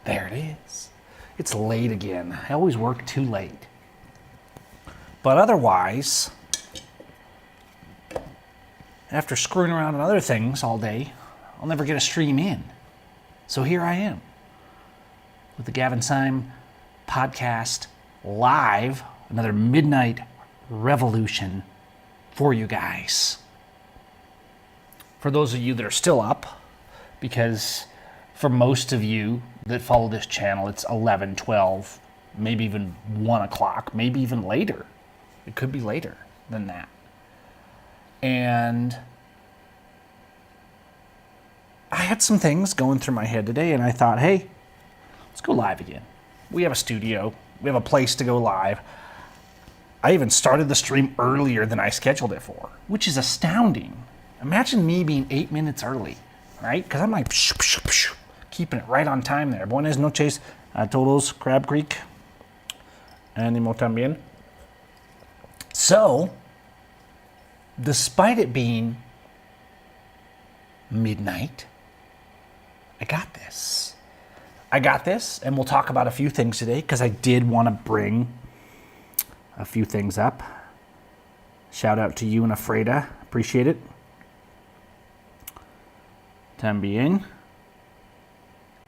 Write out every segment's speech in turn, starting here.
There it is. It's late again. I always work too late. But otherwise, after screwing around on other things all day, I'll never get a stream in. So here I am with the Gavin Seim podcast live, another midnight revolution for you guys. For those of you that are still up, because for most of you that follow this channel, it's 11, 12, maybe even 1 o'clock, maybe even later. It could be later than that. And I had some things going through my head today, and I thought, hey, let's go live again. We have a studio. We have a place to go live. I even started the stream earlier than I scheduled it for, which is astounding. Imagine me being 8 minutes early, right? Because I'm like, keeping it right on time there. Buenas noches a todos, Crab Creek. Animo también. So, despite it being midnight, I got this. And we'll talk about a few things today because I did want to bring a few things up. Shout out to you and Afreda. Appreciate it. También.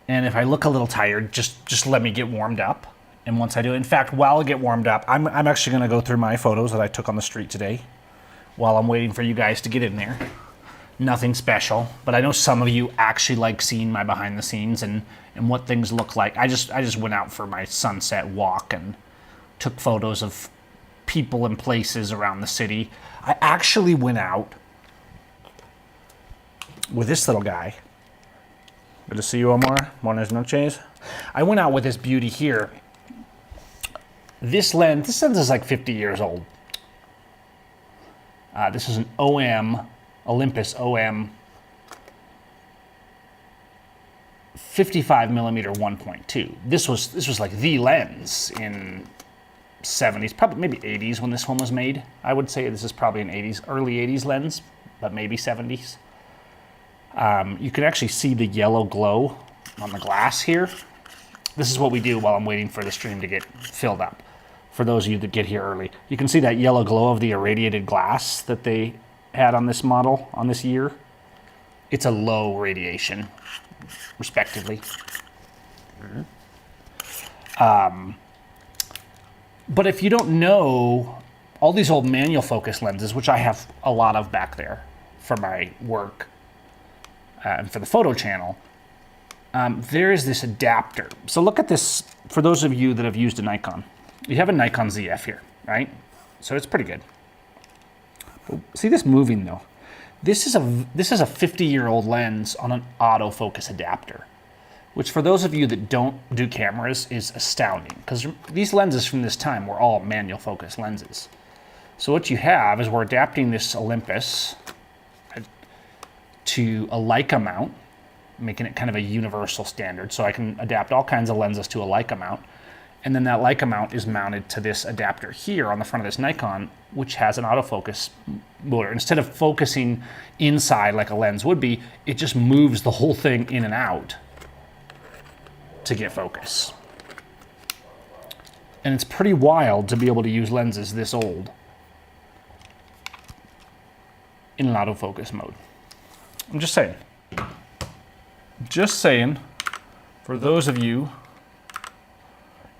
And if I look a little tired, just let me get warmed up. And once I do, in fact, while I get warmed up, I'm actually going to go through my photos that I took on the street today while I'm waiting for you guys to get in there. Nothing special, but I know some of you actually like seeing my behind the scenes and what things look like. I just went out for my sunset walk and took photos of people and places around the city. I actually went out with this little guy. Good to see you, Omar. Buenas noches. I went out with this beauty here. This lens is like 50 years old. This is an Olympus OM 55 millimeter 1.2. This was like the lens in 70s, probably maybe 80s when this one was made. I would say this is probably an 80s, early 80s lens, but maybe 70s. You can actually see the yellow glow on the glass here. This is what we do while I'm waiting for the stream to get filled up. For those of you that get here early, you can see that yellow glow of the irradiated glass that they had on this model, on this year. It's a low radiation, respectively. But if you don't know, all these old manual focus lenses, which I have a lot of back there for my work and for the photo channel, there is this adapter. So look at this, for those of you that have used a Nikon. You have a Nikon ZF here, right? So it's pretty good. See this moving though? This is a 50-year-old lens on an autofocus adapter, which for those of you that don't do cameras is astounding because these lenses from this time were all manual focus lenses. So what you have is we're adapting this Olympus to a Leica mount, making it kind of a universal standard. So I can adapt all kinds of lenses to a Leica mount. And then that Leica mount is mounted to this adapter here on the front of this Nikon, which has an autofocus motor. Instead of focusing inside like a lens would be, it just moves the whole thing in and out to get focus. And it's pretty wild to be able to use lenses this old in an autofocus mode. I'm just saying. Just saying, for those of you,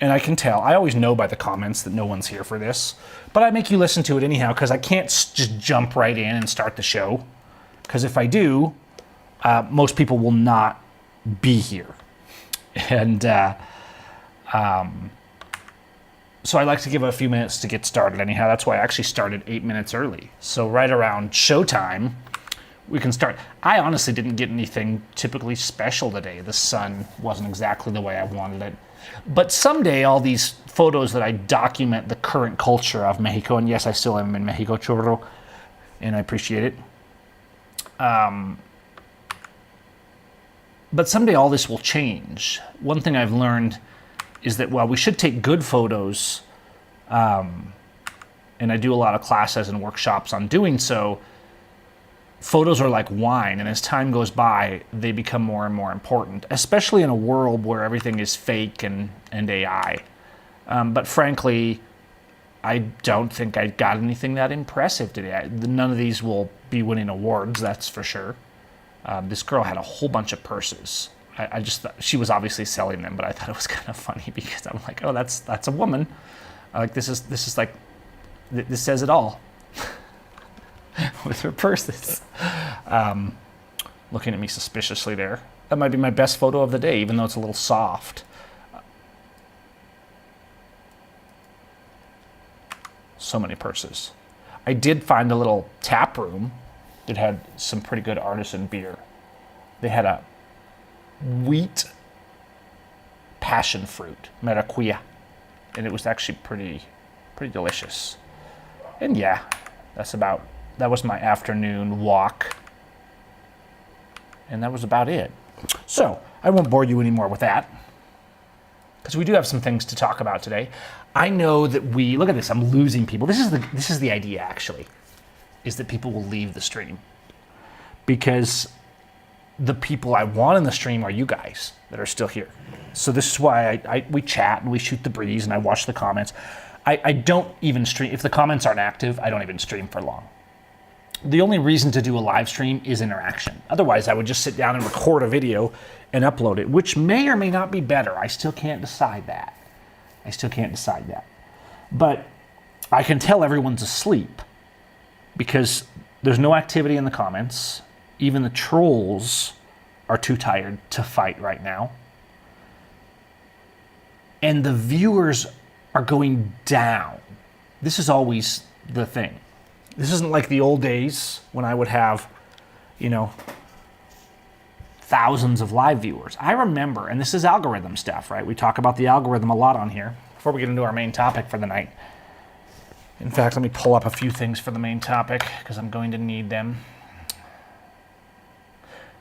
and I can tell, I always know by the comments that no one's here for this, but I make you listen to it anyhow because I can't just jump right in and start the show. Because if I do, most people will not be here. And so I like to give it a few minutes to get started anyhow. That's why I actually started 8 minutes early. So right around showtime, we can start. I honestly didn't get anything typically special today. The sun wasn't exactly the way I wanted it. But someday all these photos that I document the current culture of Mexico, and yes, I still am in Mexico, churro, and I appreciate it. But someday all this will change. One thing I've learned is that while we should take good photos, and I do a lot of classes and workshops on doing so, photos are like wine, and as time goes by, they become more and more important, especially in a world where everything is fake and AI. But frankly, I don't think I got anything that impressive today. None of these will be winning awards, that's for sure. This girl had a whole bunch of purses. I just thought she was obviously selling them, but I thought it was kind of funny because I'm like, oh, that's a woman. Like this is like, this says it all with her purses. Looking at me suspiciously there. That might be my best photo of the day, even though it's a little soft. So many purses. I did find a little tap room that had some pretty good artisan beer. They had a wheat passion fruit, maracuya, and it was actually pretty delicious. And yeah, that was my afternoon walk, and that was about it. So I won't bore you anymore with that, because we do have some things to talk about today. I know that look at this, I'm losing people. This is the idea, actually, is that people will leave the stream, because the people I want in the stream are you guys that are still here. So this is why we chat and we shoot the breeze and I watch the comments. I don't even stream. If the comments aren't active, I don't even stream for long. The only reason to do a live stream is interaction. Otherwise, I would just sit down and record a video and upload it, which may or may not be better. I still can't decide that. But I can tell everyone's asleep because there's no activity in the comments. Even the trolls are too tired to fight right now. And the viewers are going down. This is always the thing. This isn't like the old days when I would have, thousands of live viewers. I remember, and this is algorithm stuff, right? We talk about the algorithm a lot on here before we get into our main topic for the night. In fact, let me pull up a few things for the main topic because I'm going to need them.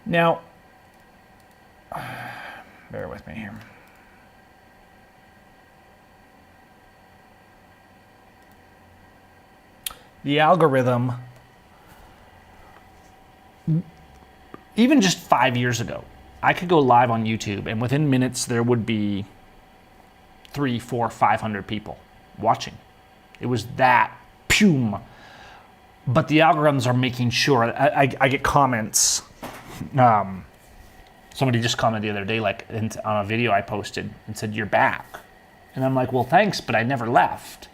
Now, bear with me here. The algorithm, even just 5 years ago, I could go live on YouTube and within minutes there would be 300, 400, 500 people watching. It was that pume. But the algorithms are making sure, I get comments. Somebody just commented the other day, like on a video I posted, and said, "You're back." And I'm like, well, thanks, but I never left.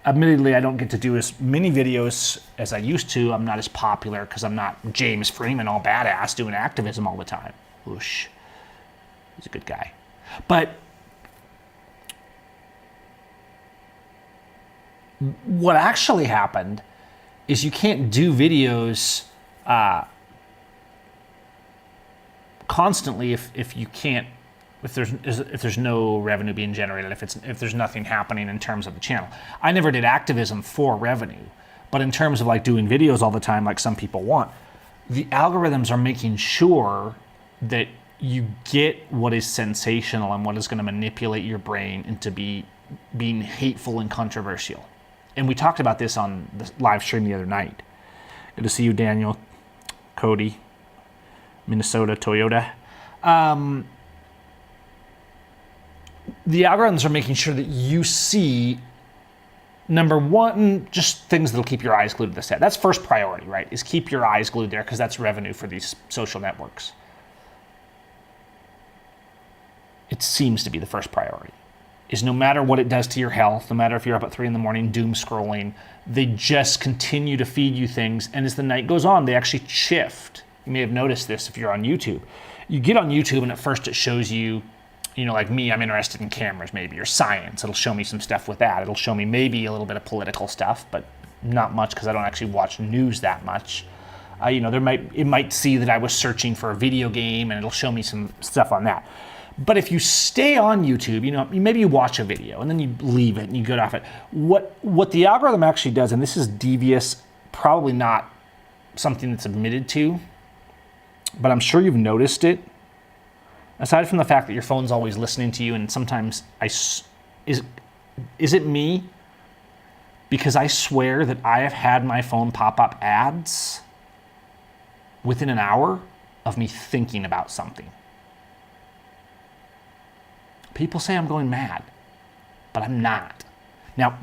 Admittedly, I don't get to do as many videos as I used to. I'm not as popular because I'm not James Freeman, all badass, doing activism all the time. Whoosh. He's a good guy. But what actually happened is you can't do videos constantly if there's no revenue being generated, if there's nothing happening in terms of the channel. I never did activism for revenue, but in terms of like doing videos all the time like some people want, the algorithms are making sure that you get what is sensational and what is going to manipulate your brain into being hateful and controversial. And we talked about this on the live stream the other night. Good to see you, Daniel, Cody, Minnesota, Toyota. The algorithms are making sure that you see, number one, just things that'll keep your eyes glued to the set. That's first priority, right? Is keep your eyes glued there because that's revenue for these social networks. It seems to be the first priority. Is no matter what it does to your health, no matter if you're up at 3 a.m, doom scrolling, they just continue to feed you things. And as the night goes on, they actually shift. You may have noticed this if you're on YouTube. You get on YouTube and at first it shows you, like me, I'm interested in cameras maybe, or science. It'll show me some stuff with that. It'll show me maybe a little bit of political stuff, but not much because I don't actually watch news that much. It might see that I was searching for a video game and it'll show me some stuff on that. But if you stay on YouTube, maybe you watch a video and then you leave it and you get off it. What the algorithm actually does, and this is devious, probably not something that's admitted to, but I'm sure you've noticed it. Aside from the fact that your phone's always listening to you, and sometimes is it me? Because I swear that I have had my phone pop up ads within an hour of me thinking about something. People say I'm going mad, but I'm not. Now,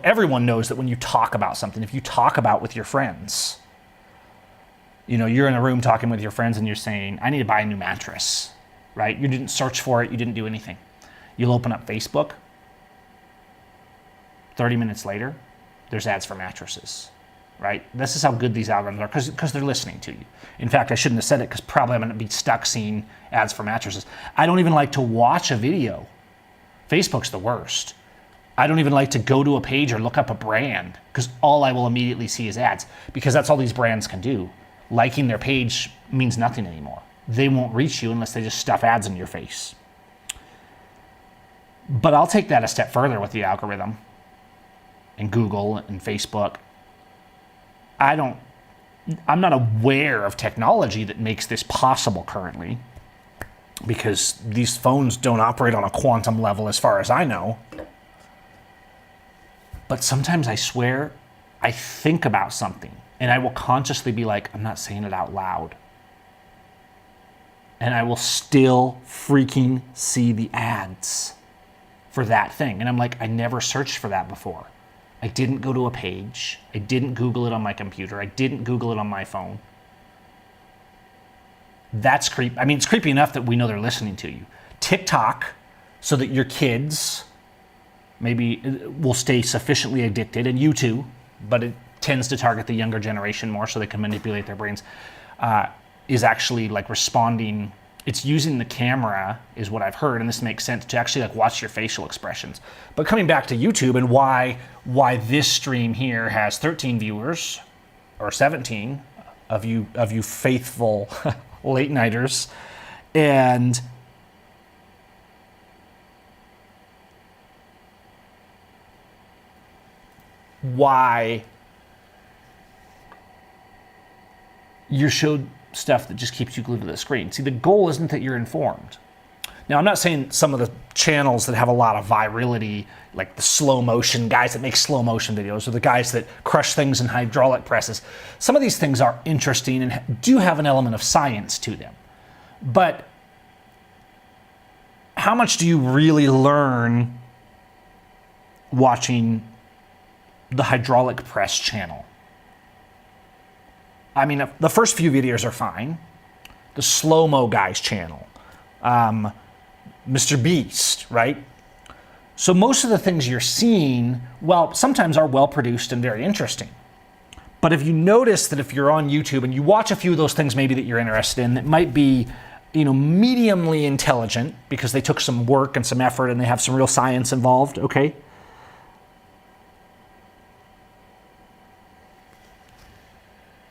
everyone knows that when you talk about something, if you talk about with your friends, you're in a room talking with your friends and you're saying, I need to buy a new mattress, right? You didn't search for it. You didn't do anything. You'll open up Facebook. 30 minutes later, there's ads for mattresses, right? This is how good these algorithms are because they're listening to you. In fact, I shouldn't have said it because probably I'm going to be stuck seeing ads for mattresses. I don't even like to watch a video. Facebook's the worst. I don't even like to go to a page or look up a brand because all I will immediately see is ads because that's all these brands can do. Liking their page means nothing anymore. They won't reach you unless they just stuff ads in your face. But I'll take that a step further with the algorithm and Google and Facebook. I'm not aware of technology that makes this possible currently because these phones don't operate on a quantum level as far as I know. But sometimes I swear I think about something and I will consciously be like, I'm not saying it out loud. And I will still freaking see the ads for that thing. And I'm like, I never searched for that before. I didn't go to a page. I didn't Google it on my computer. I didn't Google it on my phone. That's creepy. I mean, it's creepy enough that we know they're listening to you. TikTok, so that your kids maybe will stay sufficiently addicted, and you too, but it tends to target the younger generation more so they can manipulate their brains, is actually like responding. It's using the camera, is what I've heard, and this makes sense, to actually like watch your facial expressions. But coming back to YouTube and why this stream here has 13 viewers, or 17 of you faithful late nighters, and why you're showed stuff that just keeps you glued to the screen. See, the goal isn't that you're informed. Now, I'm not saying some of the channels that have a lot of virality, like the slow motion guys that make slow motion videos, or the guys that crush things in hydraulic presses. Some of these things are interesting and do have an element of science to them. But how much do you really learn watching the hydraulic press channel? I mean, the first few videos are fine. The slow-mo guys channel, Mr. Beast, right? So most of the things you're seeing, well, sometimes are well-produced and very interesting. But if you notice that if you're on YouTube and you watch a few of those things maybe that you're interested in that might be, mediumly intelligent because they took some work and some effort and they have some real science involved, okay?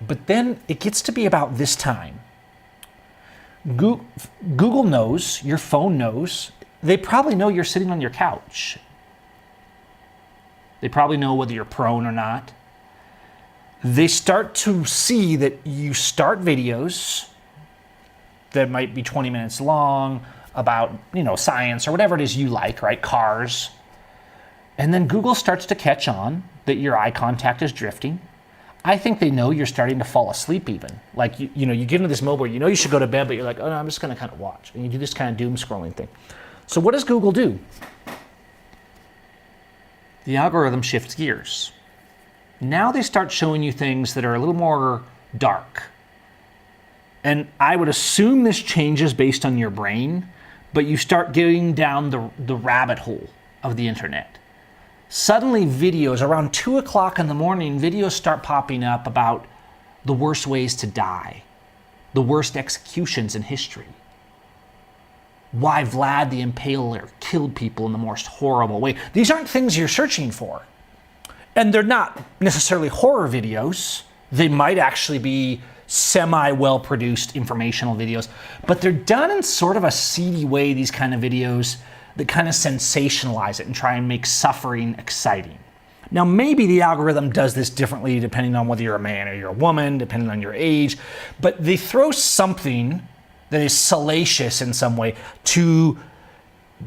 But then it gets to be about this time. Google knows, your phone knows, they probably know you're sitting on your couch. They probably know whether you're prone or not. They start to see that you start videos that might be 20 minutes long about, science or whatever it is you like, right? Cars. And then Google starts to catch on that your eye contact is drifting. I think they know you're starting to fall asleep even. Like, you get into this mode where you should go to bed, but you're like, oh, no, I'm just going to kind of watch. And you do this kind of doom scrolling thing. So what does Google do? The algorithm shifts gears. Now they start showing you things that are a little more dark. And I would assume this changes based on your brain, but you start getting down the rabbit hole of the internet. Suddenly videos, around 2 o'clock in the morning, videos start popping up about the worst ways to die, the worst executions in history, why Vlad the Impaler killed people in the most horrible way. These aren't things you're searching for. And they're not necessarily horror videos. They might actually be semi-well-produced informational videos, but they're done in sort of a seedy way, these kind of videos, that kind of sensationalize it and try and make suffering exciting. Now, maybe the algorithm does this differently depending on whether you're a man or you're a woman, depending on your age, but they throw something that is salacious in some way to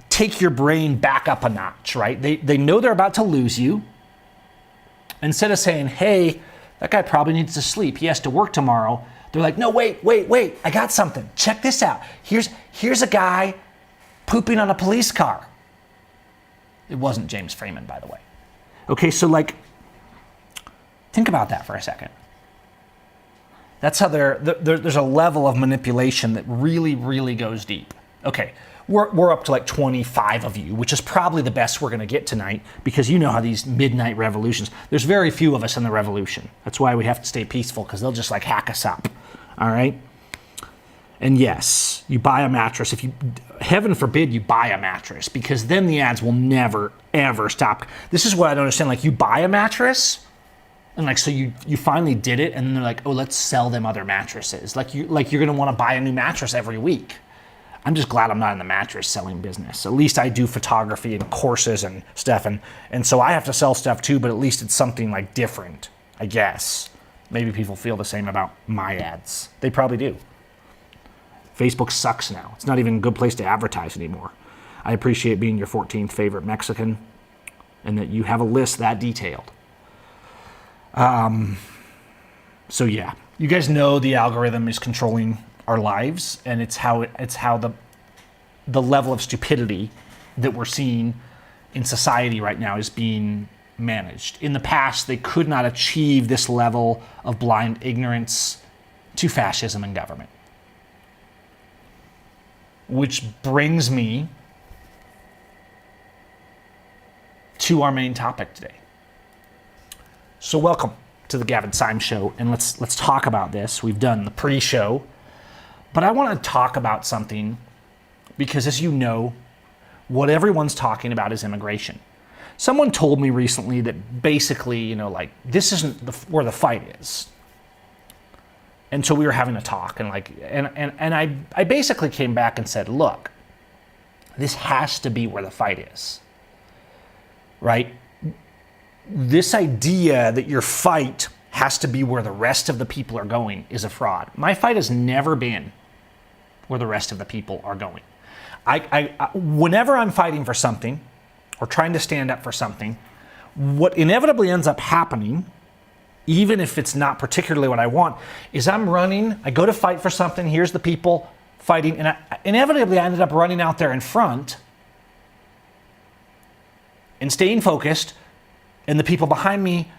take your brain back up a notch, right? They know they're about to lose you. Instead of saying, hey, that guy probably needs to sleep, he has to work tomorrow, They're like, no, wait, I got something. Check this out. Here's a guy pooping on a police car. It wasn't James Freeman, by the way. Okay, so like, think about that for a second. That's how there's a level of manipulation that really, really goes deep. Okay, we're up to like 25 of you, which is probably the best we're going to get tonight, because you know how these midnight revolutions, there's very few of us in the revolution. That's why we have to stay peaceful, because they'll just like hack us up. All right? And yes, you buy a mattress. Heaven forbid you buy a mattress, because then the ads will never, ever stop. This is what I don't understand. Like, you buy a mattress, and like, so you finally did it, and then they're like, oh, let's sell them other mattresses. Like you're going to want to buy a new mattress every week. I'm just glad I'm not in the mattress selling business. At least I do photography and courses and stuff, and so I have to sell stuff too, but at least it's something like different, I guess. Maybe people feel the same about my ads. They probably do. Facebook sucks now. It's not even a good place to advertise anymore. I appreciate being your 14th favorite Mexican, and that you have a list that detailed. So yeah, you guys know the algorithm is controlling our lives, and it's how the level of stupidity that we're seeing in society right now is being managed. In the past, they could not achieve this level of blind ignorance to fascism and government. Which brings me to our main topic today. So welcome to the Gavin Seim Show, and let's talk about this. We've done the pre-show, but I want to talk about something because, as you know, what everyone's talking about is immigration. Someone told me recently that basically, like, this isn't where the fight is. And so we were having a talk, and I basically came back and said, look, this has to be where the fight is, right? This idea that your fight has to be where the rest of the people are going is a fraud. My fight has never been where the rest of the people are going. Whenever I'm fighting for something or trying to stand up for something, what inevitably ends up happening, even if it's not particularly what I want, is I'm running, I go to fight for something, here's the people fighting, and inevitably I ended up running out there in front and staying focused, and the people behind me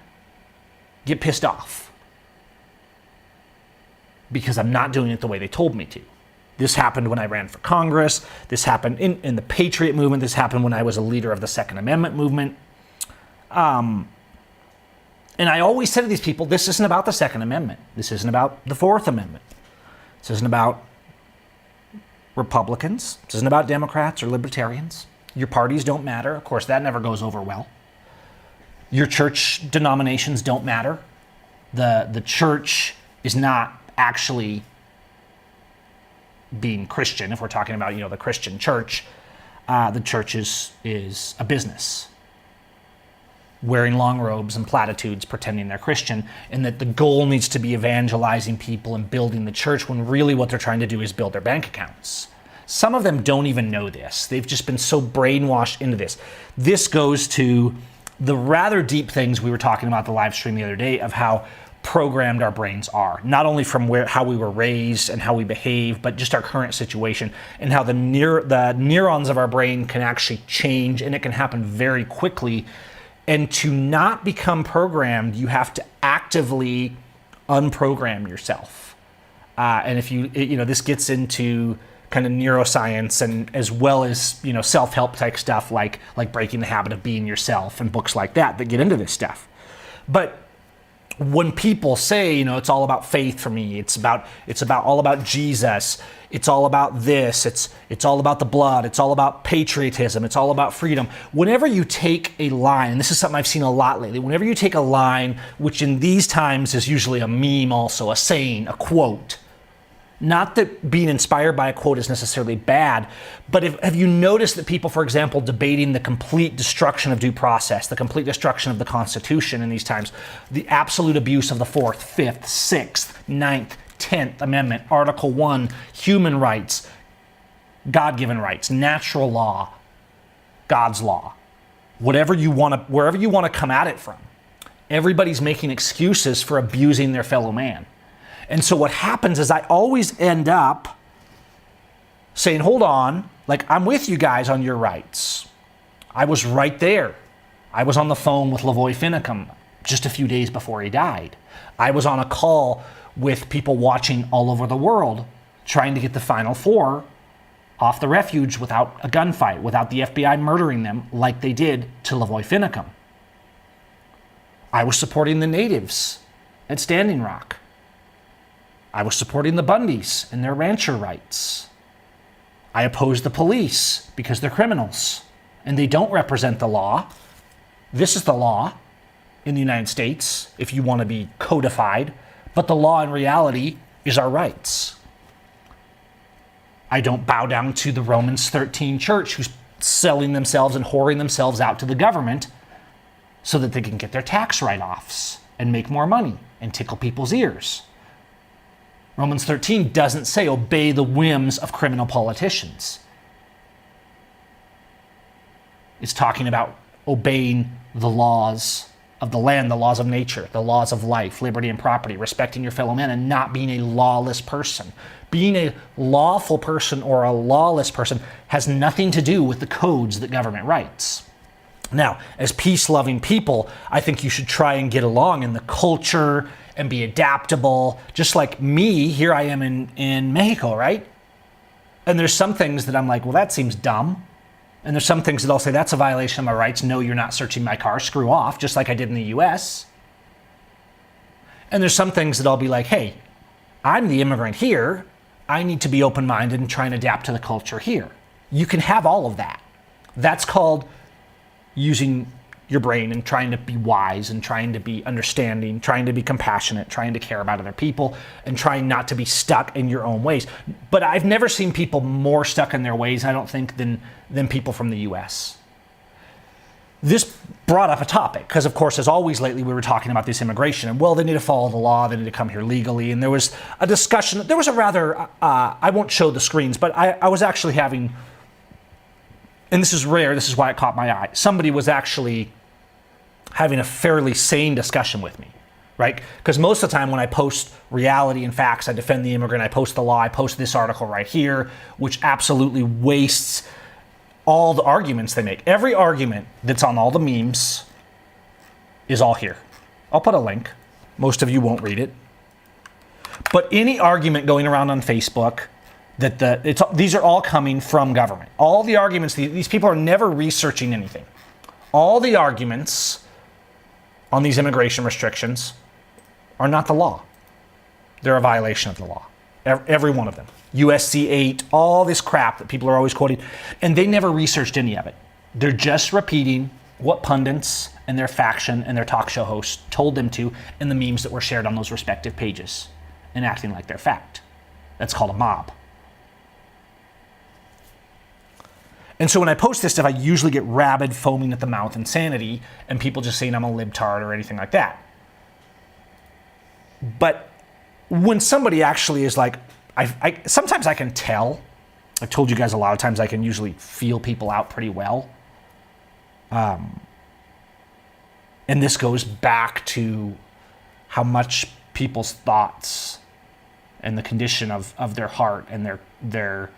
get pissed off because I'm not doing it the way they told me to. This happened when I ran for Congress. This happened in the Patriot movement. This happened when I was a leader of the Second Amendment movement. And I always said to these people, this isn't about the Second Amendment. This isn't about the Fourth Amendment. This isn't about Republicans. This isn't about Democrats or Libertarians. Your parties don't matter. Of course, that never goes over well. Your church denominations don't matter. The church is not actually being Christian. If we're talking about, the Christian church, the church is a business, wearing long robes and platitudes, pretending they're Christian, and that the goal needs to be evangelizing people and building the church, when really what they're trying to do is build their bank accounts. Some of them don't even know this. They've just been so brainwashed into this. This goes to the rather deep things we were talking about the live stream the other day of how programmed our brains are, not only from how we were raised and how we behave, but just our current situation, and how the neurons of our brain can actually change, and it can happen very quickly. And to not become programmed, you have to actively unprogram yourself. And if this gets into kind of neuroscience, and as well as self-help type stuff like Breaking the Habit of Being Yourself and books like that get into this stuff. But when people say, it's all about faith for me, it's all about Jesus, it's all about this, it's all about the blood, it's all about patriotism, it's all about freedom. Whenever you take a line, and this is something I've seen a lot lately, whenever you take a line, which in these times is usually a meme also, a saying, a quote. Not that being inspired by a quote is necessarily bad, but have you noticed that people, for example, debating the complete destruction of due process, the complete destruction of the Constitution in these times, the absolute abuse of the 4th, 5th, 6th, 9th, 10th Amendment, Article 1, human rights, God-given rights, natural law, God's law, wherever you want to come at it from, everybody's making excuses for abusing their fellow man. And so what happens is I always end up saying, hold on, like, I'm with you guys on your rights. I was right there. I was on the phone with Lavoy Finicum just a few days before he died. I was on a call with people watching all over the world trying to get the Final Four off the refuge without a gunfight, without the FBI murdering them like they did to Lavoy Finicum. I was supporting the natives at Standing Rock. I was supporting the Bundys and their rancher rights. I opposed the police because they're criminals and they don't represent the law. This is the law in the United States, if you want to be codified, but the law in reality is our rights. I don't bow down to the Romans 13 church who's selling themselves and whoring themselves out to the government so that they can get their tax write-offs and make more money and tickle people's ears. Romans 13 doesn't say obey the whims of criminal politicians. It's talking about obeying the laws of the land, the laws of nature, the laws of life, liberty and property, respecting your fellow man, and not being a lawless person. Being a lawful person or a lawless person has nothing to do with the codes that government writes. Now, as peace-loving people, I think you should try and get along in the culture and be adaptable. Just like me, here I am in Mexico, right? And there's some things that I'm like, well, that seems dumb. And there's some things that I'll say, that's a violation of my rights. No, you're not searching my car. Screw off, just like I did in the US. And there's some things that I'll be like, hey, I'm the immigrant here. I need to be open-minded and try and adapt to the culture here. You can have all of that. That's called using your brain and trying to be wise and trying to be understanding, trying to be compassionate, trying to care about other people, and trying not to be stuck in your own ways. But I've never seen people more stuck in their ways, I don't think, than people from the US. This brought up a topic, because of course, as always lately, we were talking about this immigration, and well, they need to follow the law, they need to come here legally, and there was a discussion, there was a rather, I won't show the screens, but I was actually having, and this is rare, this is why it caught my eye, somebody was actually having a fairly sane discussion with me, right? Because most of the time when I post reality and facts, I defend the immigrant, I post the law, I post this article right here, which absolutely wastes all the arguments they make. Every argument that's on all the memes is all here. I'll put a link. Most of you won't read it. But any argument going around on Facebook, these are all coming from government. All the arguments, these people are never researching anything. All the arguments on these immigration restrictions are not the law. They're a violation of the law. Every one of them. USC 8, all this crap that people are always quoting, and they never researched any of it. They're just repeating what pundits and their faction and their talk show hosts told them to in the memes that were shared on those respective pages and acting like they're fact. That's called a mob. And so when I post this stuff, I usually get rabid, foaming at the mouth insanity, and people just saying I'm a libtard or anything like that. But when somebody actually is like, sometimes I can tell. I've told you guys a lot of times I can usually feel people out pretty well. And this goes back to how much people's thoughts and the condition of their heart and their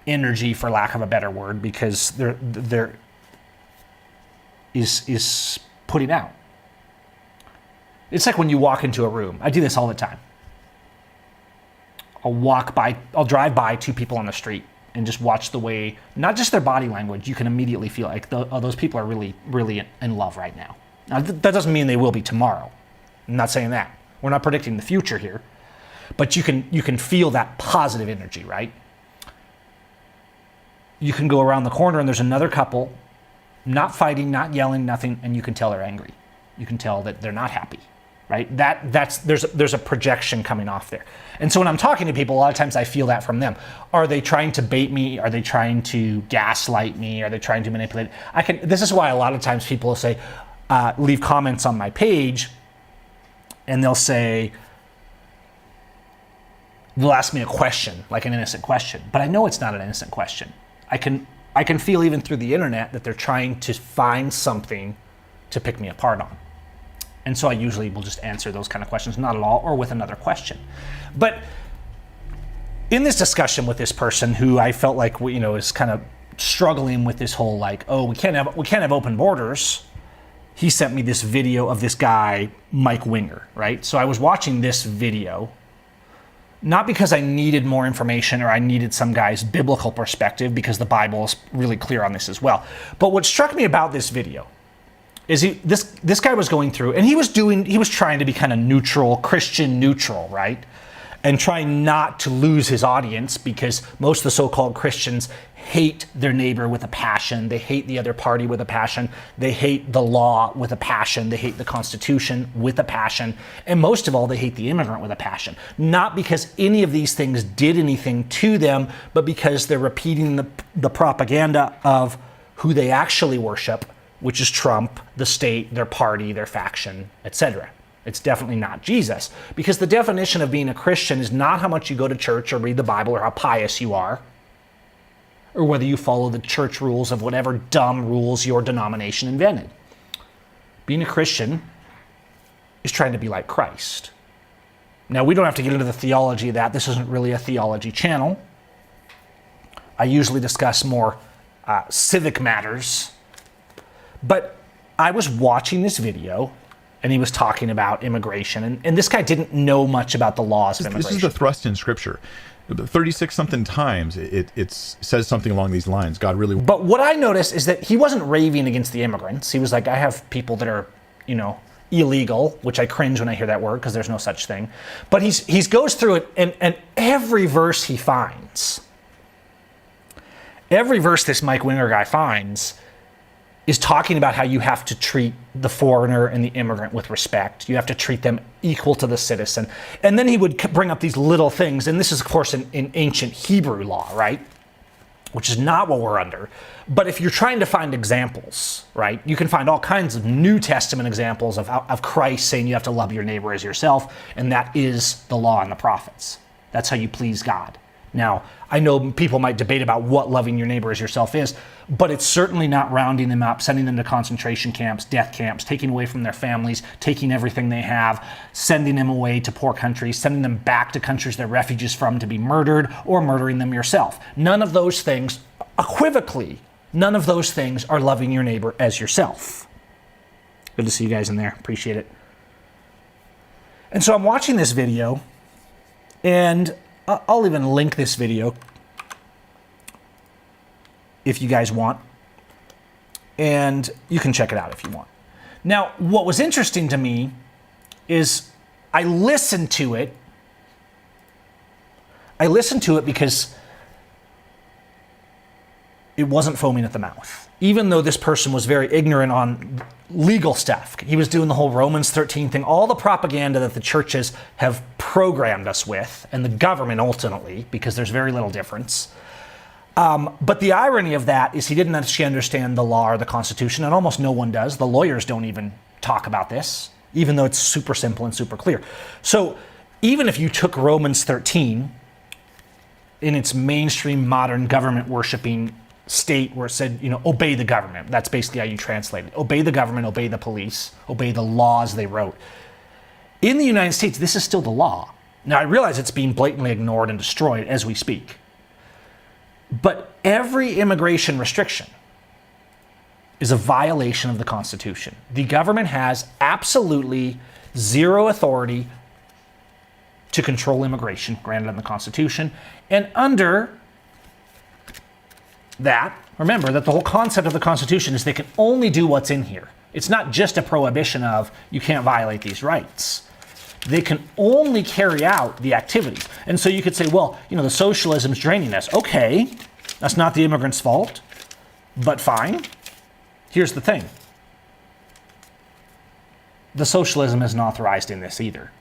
energy, for lack of a better word, because there is putting out. It's like when you walk into a room. I do this all the time. I'll drive by two people on the street and just watch the way, not just their body language, you can immediately feel like those people are really, really in love right now. Now, that doesn't mean they will be tomorrow. I'm not saying that. We're not predicting the future here. But you can feel that positive energy, right? You can go around the corner and there's another couple, not fighting, not yelling, nothing, and you can tell they're angry. You can tell that they're not happy, right? There's a projection coming off there. And so when I'm talking to people, a lot of times I feel that from them. Are they trying to bait me? Are they trying to gaslight me? Are they trying to manipulate? This is why a lot of times people will say, leave comments on my page, and they'll ask me a question, like an innocent question, but I know it's not an innocent question. I can feel even through the internet that they're trying to find something to pick me apart on. And so I usually will just answer those kind of questions, not at all, or with another question. But in this discussion with this person who I felt like, is kind of struggling with this whole we can't have open borders, he sent me this video of this guy, Mike Winger, right? So I was watching this video, not because I needed more information or I needed some guy's biblical perspective, because the Bible is really clear on this as well. But what struck me about this video is this guy was going through, and he was trying to be kind of neutral, Christian neutral, right? And trying not to lose his audience, because most of the so-called Christians hate their neighbor with a passion. They hate the other party with a passion. They hate the law with a passion. They hate the Constitution with a passion. And most of all, they hate the immigrant with a passion. Not because any of these things did anything to them, but because they're repeating the propaganda of who they actually worship, which is Trump, the state, their party, their faction, etc. It's definitely not Jesus, because the definition of being a Christian is not how much you go to church or read the Bible or how pious you are, or whether you follow the church rules of whatever dumb rules your denomination invented. Being a Christian is trying to be like Christ. Now, we don't have to get into the theology of that. This isn't really a theology channel. I usually discuss more civic matters. But I was watching this video, and he was talking about immigration, and this guy didn't know much about the laws of immigration. This is the thrust in Scripture. 36-something times it says something along these lines. God really... But what I noticed is that he wasn't raving against the immigrants. He was like, I have people that are, illegal, which I cringe when I hear that word, because there's no such thing. But he goes through it, and every verse he finds, every verse this Mike Winger guy finds, is talking about how you have to treat the foreigner and the immigrant with respect. You have to treat them equal to the citizen. And then he would bring up these little things, and this is, of course, in ancient Hebrew law, right? Which is not what we're under. But if you're trying to find examples, right, you can find all kinds of New Testament examples of Christ saying you have to love your neighbor as yourself, and that is the law and the prophets. That's how you please God. Now, I know people might debate about what loving your neighbor as yourself is, but it's certainly not rounding them up, sending them to concentration camps, death camps, taking away from their families, taking everything they have, sending them away to poor countries, sending them back to countries they're refugees from to be murdered, or murdering them yourself. None of those things, equivocally, none of those things are loving your neighbor as yourself. Good to see you guys in there. Appreciate it. And so I'm watching this video, and I'll even link this video if you guys want, and you can check it out if you want. Now, what was interesting to me is I listened to it because it wasn't foaming at the mouth. Even though this person was very ignorant on legal stuff. He was doing the whole Romans 13 thing, all the propaganda that the churches have programmed us with, and the government ultimately, because there's very little difference. But the irony of that is he didn't actually understand the law or the Constitution, and almost no one does. The lawyers don't even talk about this, even though it's super simple and super clear. So even if you took Romans 13 in its mainstream modern government worshiping state where it said, obey the government. That's basically how you translate it. Obey the government, obey the police, obey the laws they wrote. In the United States, this is still the law. Now, I realize it's being blatantly ignored and destroyed as we speak. But every immigration restriction is a violation of the Constitution. The government has absolutely zero authority to control immigration, granted in the Constitution. And under that, remember that the whole concept of the Constitution is they can only do what's in here. It's not just a prohibition of you can't violate these rights. They can only carry out the activities. And so you could say, well, the socialism's draining us. Okay, that's not the immigrants' fault, but fine. Here's the thing. The socialism isn't authorized in this either.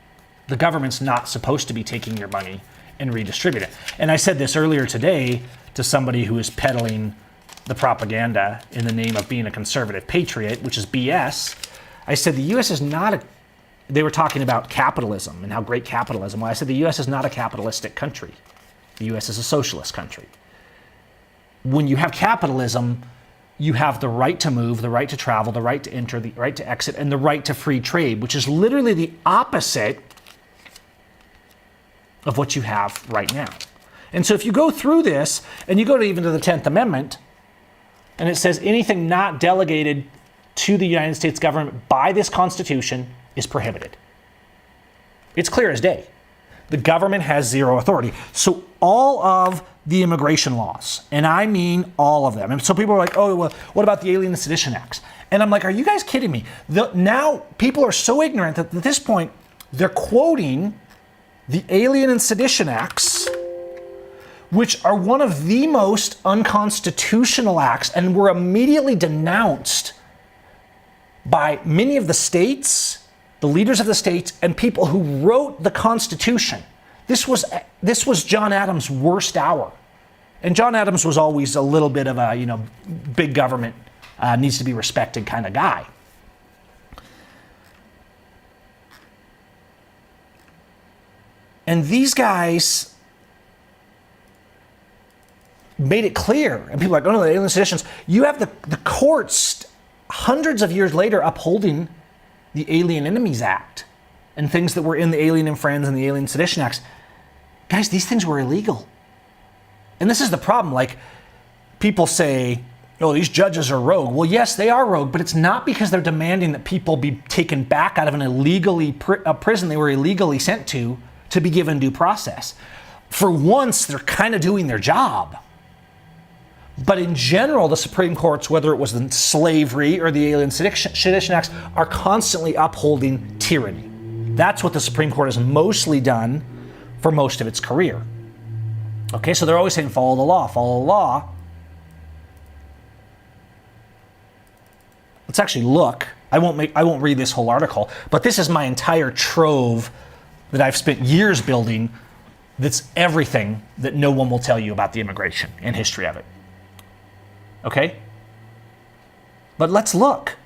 The government's not supposed to be taking your money and redistribute it. And I said this earlier today to somebody who is peddling the propaganda in the name of being a conservative patriot, which is BS. I said the U.S. is not a... They were talking about capitalism and how great capitalism was. I said the U.S. is not a capitalistic country. The U.S. is a socialist country. When you have capitalism, you have the right to move, the right to travel, the right to enter, the right to exit, and the right to free trade, which is literally the opposite of what you have right now. And so if you go through this, and you go to even to the 10th Amendment, and it says anything not delegated to the United States government by this Constitution is prohibited. It's clear as day. The government has zero authority. So all of the immigration laws, and I mean all of them. And so people are like, oh, well, what about the Alien and Sedition Acts? And I'm like, are you guys kidding me? Now people are so ignorant that at this point, they're quoting the Alien and Sedition Acts, which are one of the most unconstitutional acts and were immediately denounced by many of the states, the leaders of the states, and people who wrote the Constitution. This was John Adams' worst hour. And John Adams was always a little bit of a, big government needs to be respected kind of guy. And these guys made it clear. And people are like, oh no, the Alien Seditions. You have the courts hundreds of years later upholding the Alien Enemies Act and things that were in the Alien and Friends and the Alien Sedition Acts. Guys, these things were illegal. And this is the problem. Like, people say, oh, these judges are rogue. Well, yes, they are rogue, but it's not because they're demanding that people be taken back out of a prison they were illegally sent to be given due process. For once, they're kind of doing their job. But in general, the Supreme Courts, whether it was the slavery or the Alien Sedition Acts, are constantly upholding tyranny. That's what the Supreme Court has mostly done for most of its career. Okay, so they're always saying, follow the law, follow the law. Let's actually look. I won't read this whole article, but this is my entire trove that I've spent years building. That's everything that no one will tell you about the immigration and history of it. Okay? But let's look.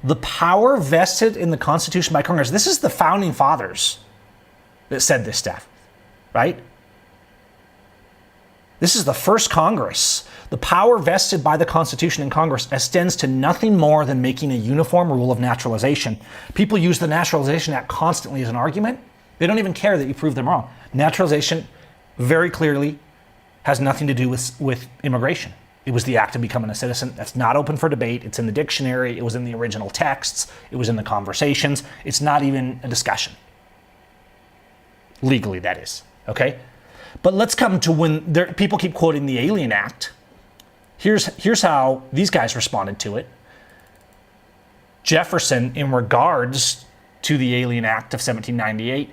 The power vested in the Constitution by Congress. This is the founding fathers that said this stuff, right? This is the first Congress. The power vested by the Constitution in Congress extends to nothing more than making a uniform rule of naturalization. People use the Naturalization Act constantly as an argument. They don't even care that you prove them wrong. Naturalization very clearly has nothing to do with immigration. It was the act of becoming a citizen. That's not open for debate. It's in the dictionary. It was in the original texts. It was in the conversations. It's not even a discussion. Legally, that is. Okay? But let's come to when people keep quoting the Alien Act. Here's how these guys responded to it. Jefferson, in regards to the Alien Act of 1798,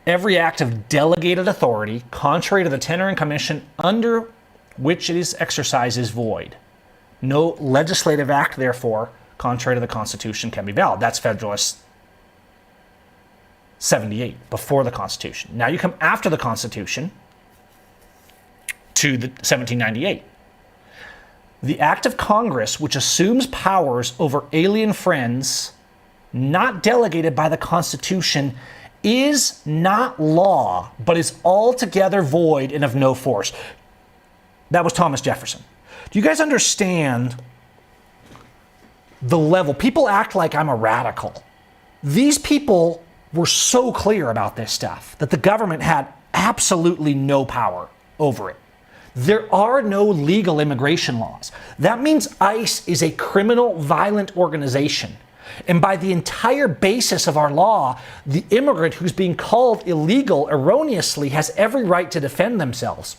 every act of delegated authority, contrary to the tenor and commission under which it is exercised, is void. No legislative act, therefore, contrary to the Constitution, can be valid. That's Federalist 78, before the Constitution. Now you come after the Constitution to the 1798. The act of Congress, which assumes powers over alien friends not delegated by the Constitution, is not law, but is altogether void and of no force. That was Thomas Jefferson. Do you guys understand the level? People act like I'm a radical. These people were so clear about this stuff that the government had absolutely no power over it. There are no legal immigration laws. That means ICE is a criminal, violent organization. And by the entire basis of our law, the immigrant who's being called illegal erroneously has every right to defend themselves.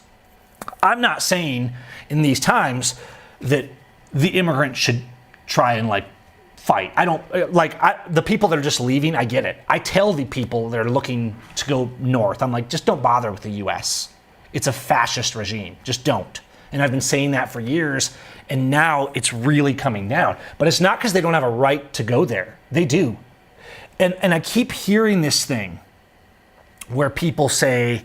I'm not saying in these times that the immigrant should try and fight. The people that are just leaving, I get it. I tell the people that are looking to go north, I'm like, just don't bother with the US. It's a fascist regime. Just don't. And I've been saying that for years, and now it's really coming down. But it's not because they don't have a right to go there. They do. And I keep hearing this thing where people say,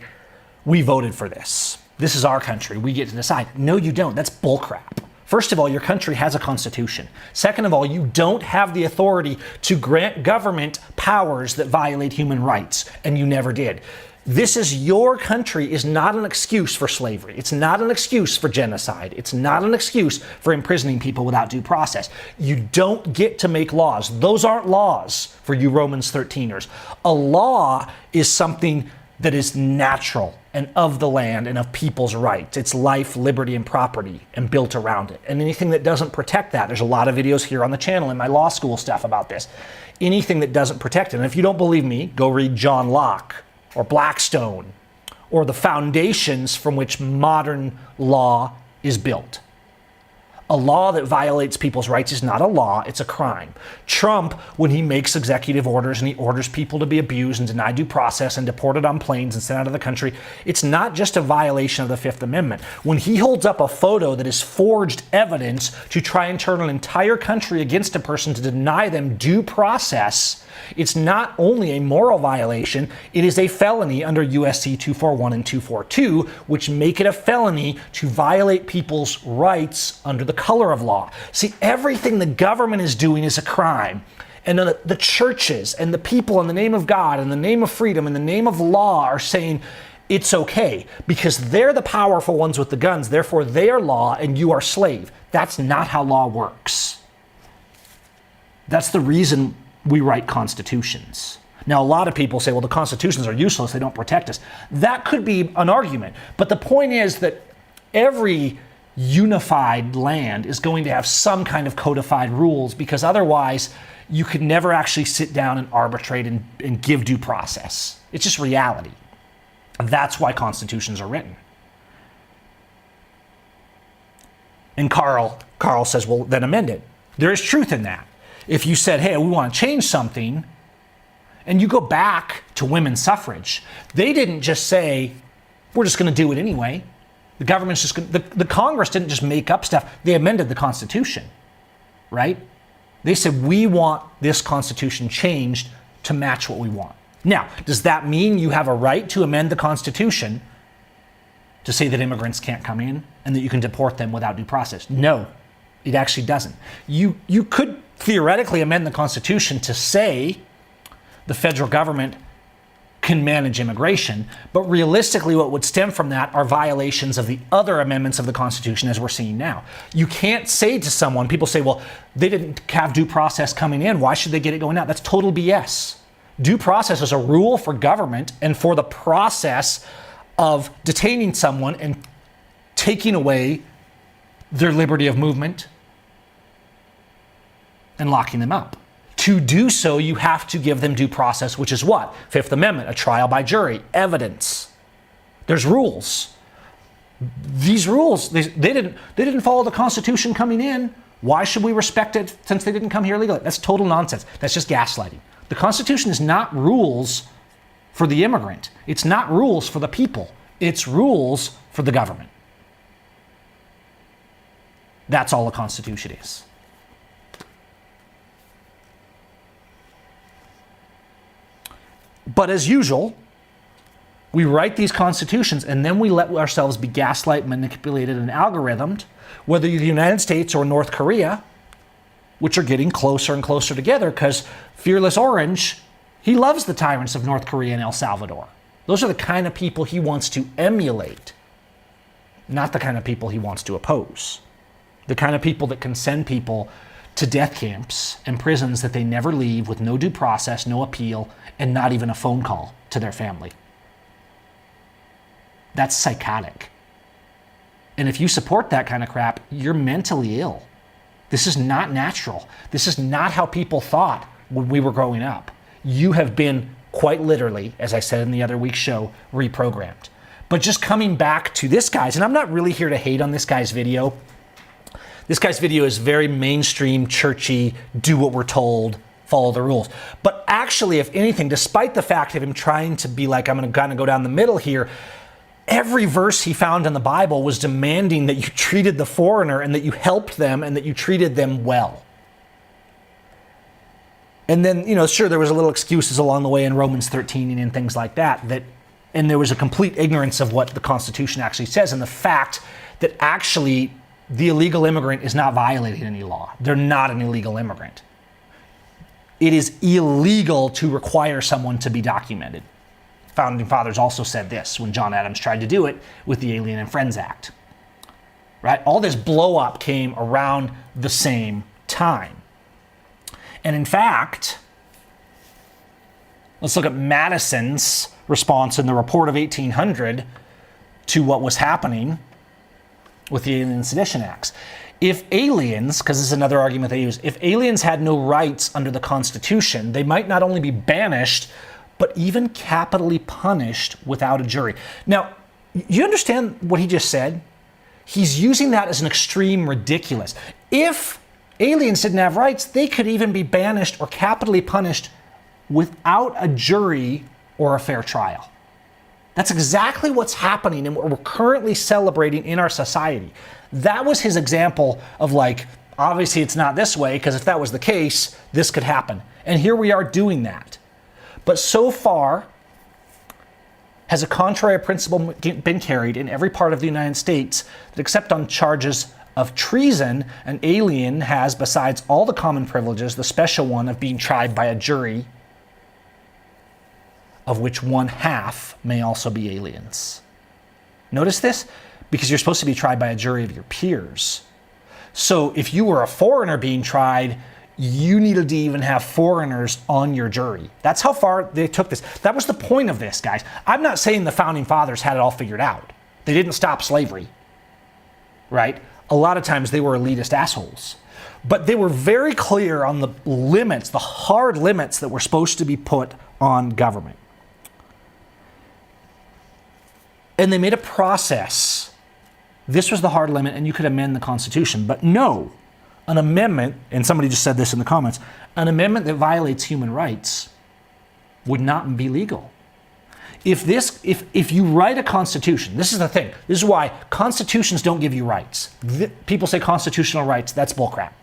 we voted for this. This is our country. We get to decide. No, you don't. That's bullcrap. First of all, your country has a constitution. Second of all, you don't have the authority to grant government powers that violate human rights, and you never did. This is your country is not an excuse for slavery. It's not an excuse for genocide. It's not an excuse for imprisoning people without due process. You don't get to make laws. Those aren't laws for you Romans 13ers. A law is something that is natural and of the land and of people's rights. It's life, liberty, and property and built around it. And anything that doesn't protect that, there's a lot of videos here on the channel in my law school stuff about this. Anything that doesn't protect it. And if you don't believe me, go read John Locke or Blackstone, or the foundations from which modern law is built. A law that violates people's rights is not a law, it's a crime. Trump, when he makes executive orders and he orders people to be abused and denied due process and deported on planes and sent out of the country, it's not just a violation of the Fifth Amendment. When he holds up a photo that is forged evidence to try and turn an entire country against a person to deny them due process, it's not only a moral violation, it is a felony under USC 241 and 242, which make it a felony to violate people's rights under the color of law. See, everything the government is doing is a crime. And the churches and the people in the name of God, in the name of freedom, in the name of law are saying it's okay because they're the powerful ones with the guns. Therefore, they are law and you are slave. That's not how law works. That's the reason we write constitutions. Now, a lot of people say, well, the constitutions are useless. They don't protect us. That could be an argument. But the point is that every unified land is going to have some kind of codified rules because otherwise you could never actually sit down and arbitrate and give due process. It's just reality. That's why constitutions are written. And Carl says, well, then amend it. There is truth in that. If you said, hey, we want to change something, and you go back to women's suffrage, they didn't just say, we're just going to do it anyway. The government's just going to, the Congress didn't just make up stuff. They amended the Constitution, right? They said, we want this Constitution changed to match what we want. Now, does that mean you have a right to amend the Constitution to say that immigrants can't come in and that you can deport them without due process? No, it actually doesn't. You could theoretically amend the Constitution to say the federal government can manage immigration, but realistically what would stem from that are violations of the other amendments of the Constitution as we're seeing now. You can't say to someone, people say, well, they didn't have due process coming in, why should they get it going out? That's total BS. Due process is a rule for government and for the process of detaining someone and taking away their liberty of movement and locking them up. To do so, you have to give them due process, which is what? Fifth Amendment, a trial by jury, evidence. There's rules. These rules, they didn't follow the Constitution coming in. Why should we respect it since they didn't come here legally? That's total nonsense. That's just gaslighting. The Constitution is not rules for the immigrant. It's not rules for the people. It's rules for the government. That's all a Constitution is. But as usual, we write these constitutions and then we let ourselves be gaslight, manipulated, and algorithmed, whether you're the United States or North Korea, which are getting closer and closer together because Fearless Orange, he loves the tyrants of North Korea and El Salvador. Those are the kind of people he wants to emulate, not the kind of people he wants to oppose. The kind of people that can send people to death camps and prisons that they never leave with no due process, no appeal, and not even a phone call to their family. That's psychotic. And if you support that kind of crap, you're mentally ill. This is not natural. This is not how people thought when we were growing up. You have been quite literally, as I said in the other week's show, reprogrammed. But just coming back to this guy's, and I'm not really here to hate on this guy's video. This guy's video is very mainstream, churchy, do what we're told, follow the rules. But actually, if anything, despite the fact of him trying to be like, I'm going to kind of go down the middle here, every verse he found in the Bible was demanding that you treated the foreigner and that you helped them and that you treated them well. And then, sure, there was a little excuses along the way in Romans 13 and things like that, and there was a complete ignorance of what the Constitution actually says and the fact that actually the illegal immigrant is not violating any law. They're not an illegal immigrant. It is illegal to require someone to be documented. founding fathers also said this when John Adams tried to do it with the Alien and Friends Act. Right? All this blow up came around the same time. And in fact, let's look at Madison's response in the report of 1800 to what was happening with the Alien and Sedition Acts. If aliens, because this is another argument they use, if aliens had no rights under the Constitution, they might not only be banished, but even capitally punished without a jury. Now, you understand what he just said? He's using that as an extreme ridiculous. If aliens didn't have rights, they could even be banished or capitally punished without a jury or a fair trial. That's exactly what's happening and what we're currently celebrating in our society. That was his example of like, obviously it's not this way, because if that was the case, this could happen. And here we are doing that. But so far, has a contrary principle been carried in every part of the United States that except on charges of treason, an alien has, besides all the common privileges, the special one of being tried by a jury, of which one half may also be aliens. Notice this? Because you're supposed to be tried by a jury of your peers. So if you were a foreigner being tried, you needed to even have foreigners on your jury. That's how far they took this. That was the point of this, guys. I'm not saying the founding fathers had it all figured out. They didn't stop slavery, right? A lot of times they were elitist assholes. But they were very clear on the limits, the hard limits that were supposed to be put on government. And they made a process. This was the hard limit, and you could amend the Constitution. But no, an amendment, and somebody just said this in the comments, an amendment that violates human rights would not be legal. If you write a constitution, this is the thing. This is why constitutions don't give you rights. People say constitutional rights, that's bullcrap.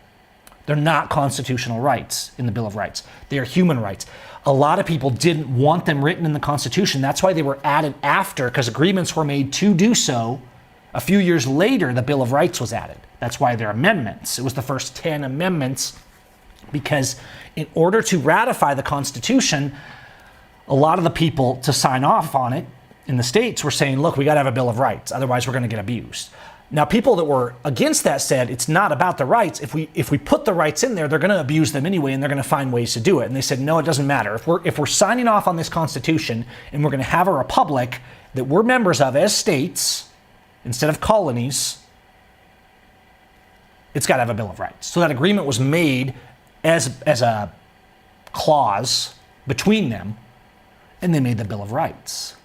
They're not constitutional rights in the Bill of Rights. They are human rights. A lot of people didn't want them written in the Constitution. That's why they were added after, because agreements were made to do so. A few years later, the Bill of Rights was added. That's why they're amendments. It was the first 10 amendments, because in order to ratify the Constitution, a lot of the people to sign off on it in the States were saying, look, we got to have a Bill of Rights, otherwise we're going to get abused. Now, people that were against that said, it's not about the rights. If we put the rights in there, they're going to abuse them anyway, and they're going to find ways to do it. And they said, no, it doesn't matter. If we're signing off on this Constitution and we're going to have a republic that we're members of as states instead of colonies, it's got to have a Bill of Rights. So that agreement was made as a clause between them, and they made the Bill of Rights.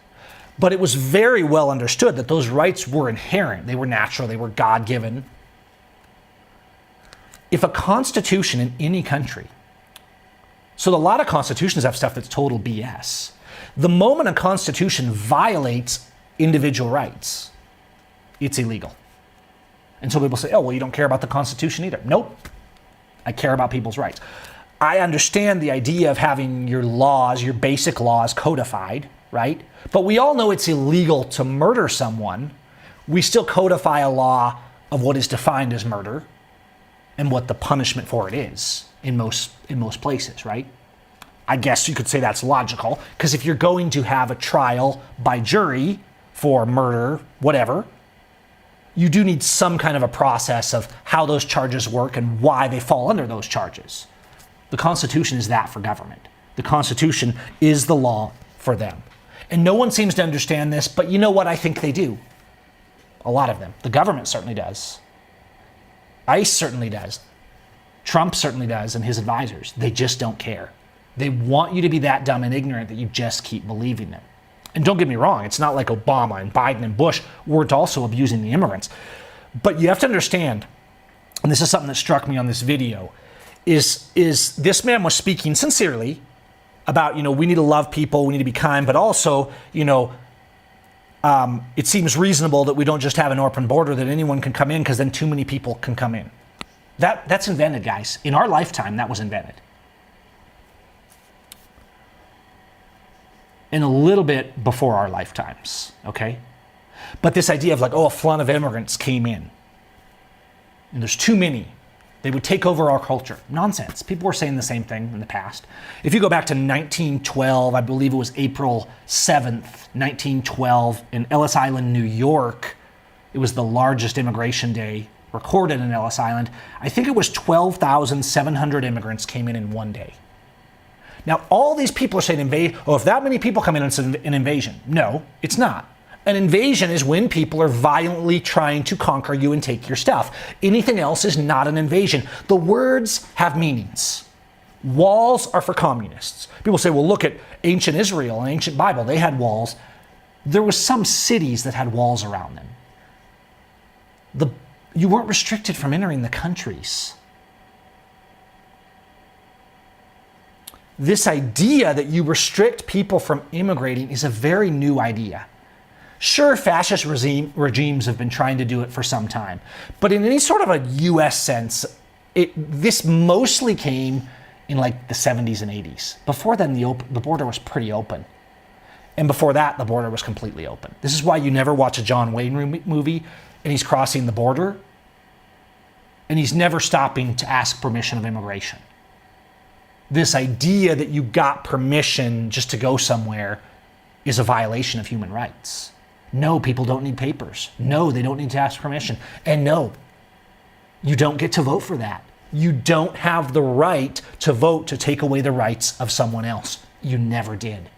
But it was very well understood that those rights were inherent. They were natural. They were God-given. If a constitution in any country, so a lot of constitutions have stuff that's total BS. The moment a constitution violates individual rights, it's illegal. And so people say, oh, well, you don't care about the Constitution either. Nope. I care about people's rights. I understand the idea of having your laws, your basic laws codified, right? But we all know it's illegal to murder someone. We still codify a law of what is defined as murder and what the punishment for it is in most places, right? I guess you could say that's logical, because if you're going to have a trial by jury for murder, whatever, you do need some kind of a process of how those charges work and why they fall under those charges. The Constitution is that for government. The Constitution is the law for them. And no one seems to understand this, but you know what? I think they do. A lot of them. The government certainly does. ICE certainly does. Trump certainly does, and his advisors. They just don't care. They want you to be that dumb and ignorant that you just keep believing them. And don't get me wrong, it's not like Obama and Biden and Bush weren't also abusing the immigrants. But you have to understand, and this is something that struck me on this video, is this man was speaking sincerely about, we need to love people, we need to be kind, but also, it seems reasonable that we don't just have an open border, that anyone can come in, because then too many people can come in. That's invented, guys. In our lifetime, that was invented. And a little bit before our lifetimes, okay? But this idea of a flood of immigrants came in, and there's too many, They would take over our culture. Nonsense. People were saying the same thing in the past. If you go back to 1912, I believe it was April 7th, 1912, in Ellis Island, New York, it was the largest immigration day recorded in Ellis Island. I think it was 12,700 immigrants came in one day. Now, all these people are saying, if that many people come in, it's an invasion. No, it's not. An invasion is when people are violently trying to conquer you and take your stuff. Anything else is not an invasion. The words have meanings. Walls are for communists. People say, well, look at ancient Israel and ancient Bible. They had walls. There were some cities that had walls around them. You weren't restricted from entering the countries. This idea that you restrict people from immigrating is a very new idea. Sure, fascist regimes have been trying to do it for some time, but in any sort of a U.S. sense, this mostly came in like the 70s and 80s. Before then, the border was pretty open. And before that, the border was completely open. This is why you never watch a John Wayne movie and he's crossing the border and he's never stopping to ask permission of immigration. This idea that you got permission just to go somewhere is a violation of human rights. No, people don't need papers. No, they don't need to ask permission. And no, you don't get to vote for that. You don't have the right to vote to take away the rights of someone else. You never did.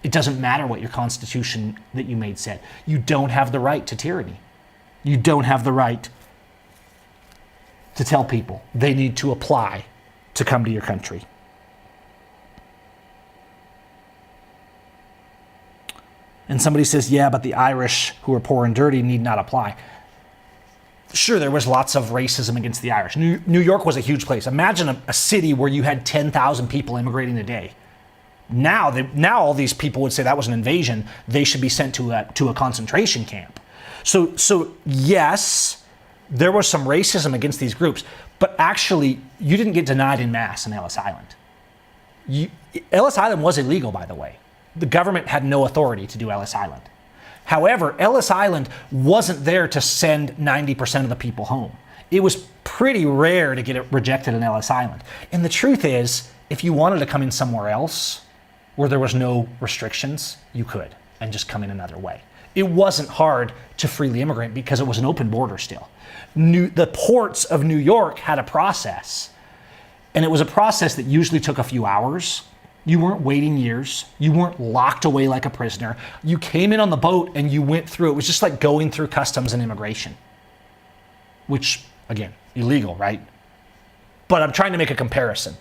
It doesn't matter what your constitution that you made said. You don't have the right to tyranny. You don't have the right to tell people they need to apply to come to your country. And somebody says, yeah, but the Irish who are poor and dirty need not apply. Sure, there was lots of racism against the Irish. New York was a huge place. Imagine a city where you had 10,000 people immigrating a day. Now all these people would say that was an invasion. They should be sent to a concentration camp. So yes, there was some racism against these groups, but actually you didn't get denied en masse in Ellis Island. Ellis Island was illegal, by the way. The government had no authority to do Ellis Island. However, Ellis Island wasn't there to send 90% of the people home. It was pretty rare to get it rejected in Ellis Island. And the truth is, if you wanted to come in somewhere else where there was no restrictions, you could, and just come in another way. It wasn't hard to freely immigrate because it was an open border still. The ports of New York had a process, and it was a process that usually took a few hours. You weren't waiting years. You weren't locked away like a prisoner. You came in on the boat and you went through. It was just like going through customs and immigration, which, again, illegal, right? But I'm trying to make a comparison.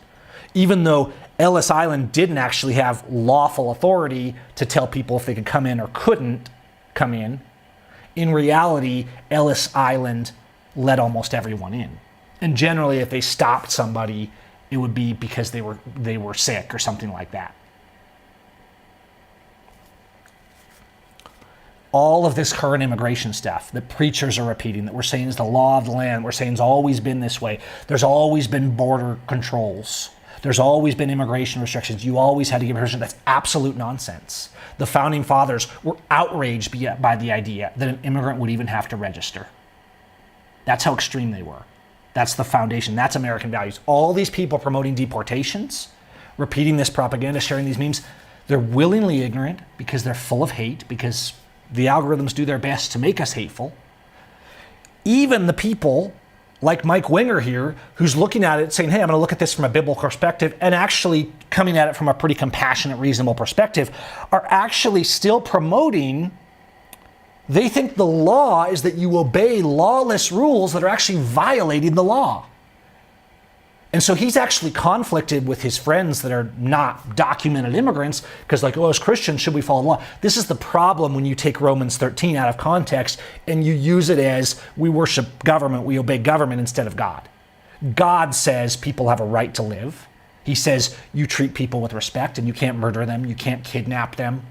Even though Ellis Island didn't actually have lawful authority to tell people if they could come in or couldn't come in reality, Ellis Island let almost everyone in. And generally, if they stopped somebody, it would be because they were sick or something like that. All of this current immigration stuff that preachers are repeating, that we're saying is the law of the land, we're saying it's always been this way. There's always been border controls. There's always been immigration restrictions. You always had to give permission. That's absolute nonsense. The founding fathers were outraged by the idea that an immigrant would even have to register. That's how extreme they were. That's the foundation. That's American values. All these people promoting deportations, repeating this propaganda, sharing these memes, they're willingly ignorant because they're full of hate, because the algorithms do their best to make us hateful. Even the people like Mike Winger here, who's looking at it saying, hey, I'm going to look at this from a biblical perspective, and actually coming at it from a pretty compassionate, reasonable perspective, are actually still promoting. They think the law is that you obey lawless rules that are actually violating the law. And so he's actually conflicted with his friends that are not documented immigrants because as Christians, should we follow the law? This is the problem when you take Romans 13 out of context and you use it as we worship government, we obey government instead of God. God says people have a right to live. He says you treat people with respect and you can't murder them, you can't kidnap them,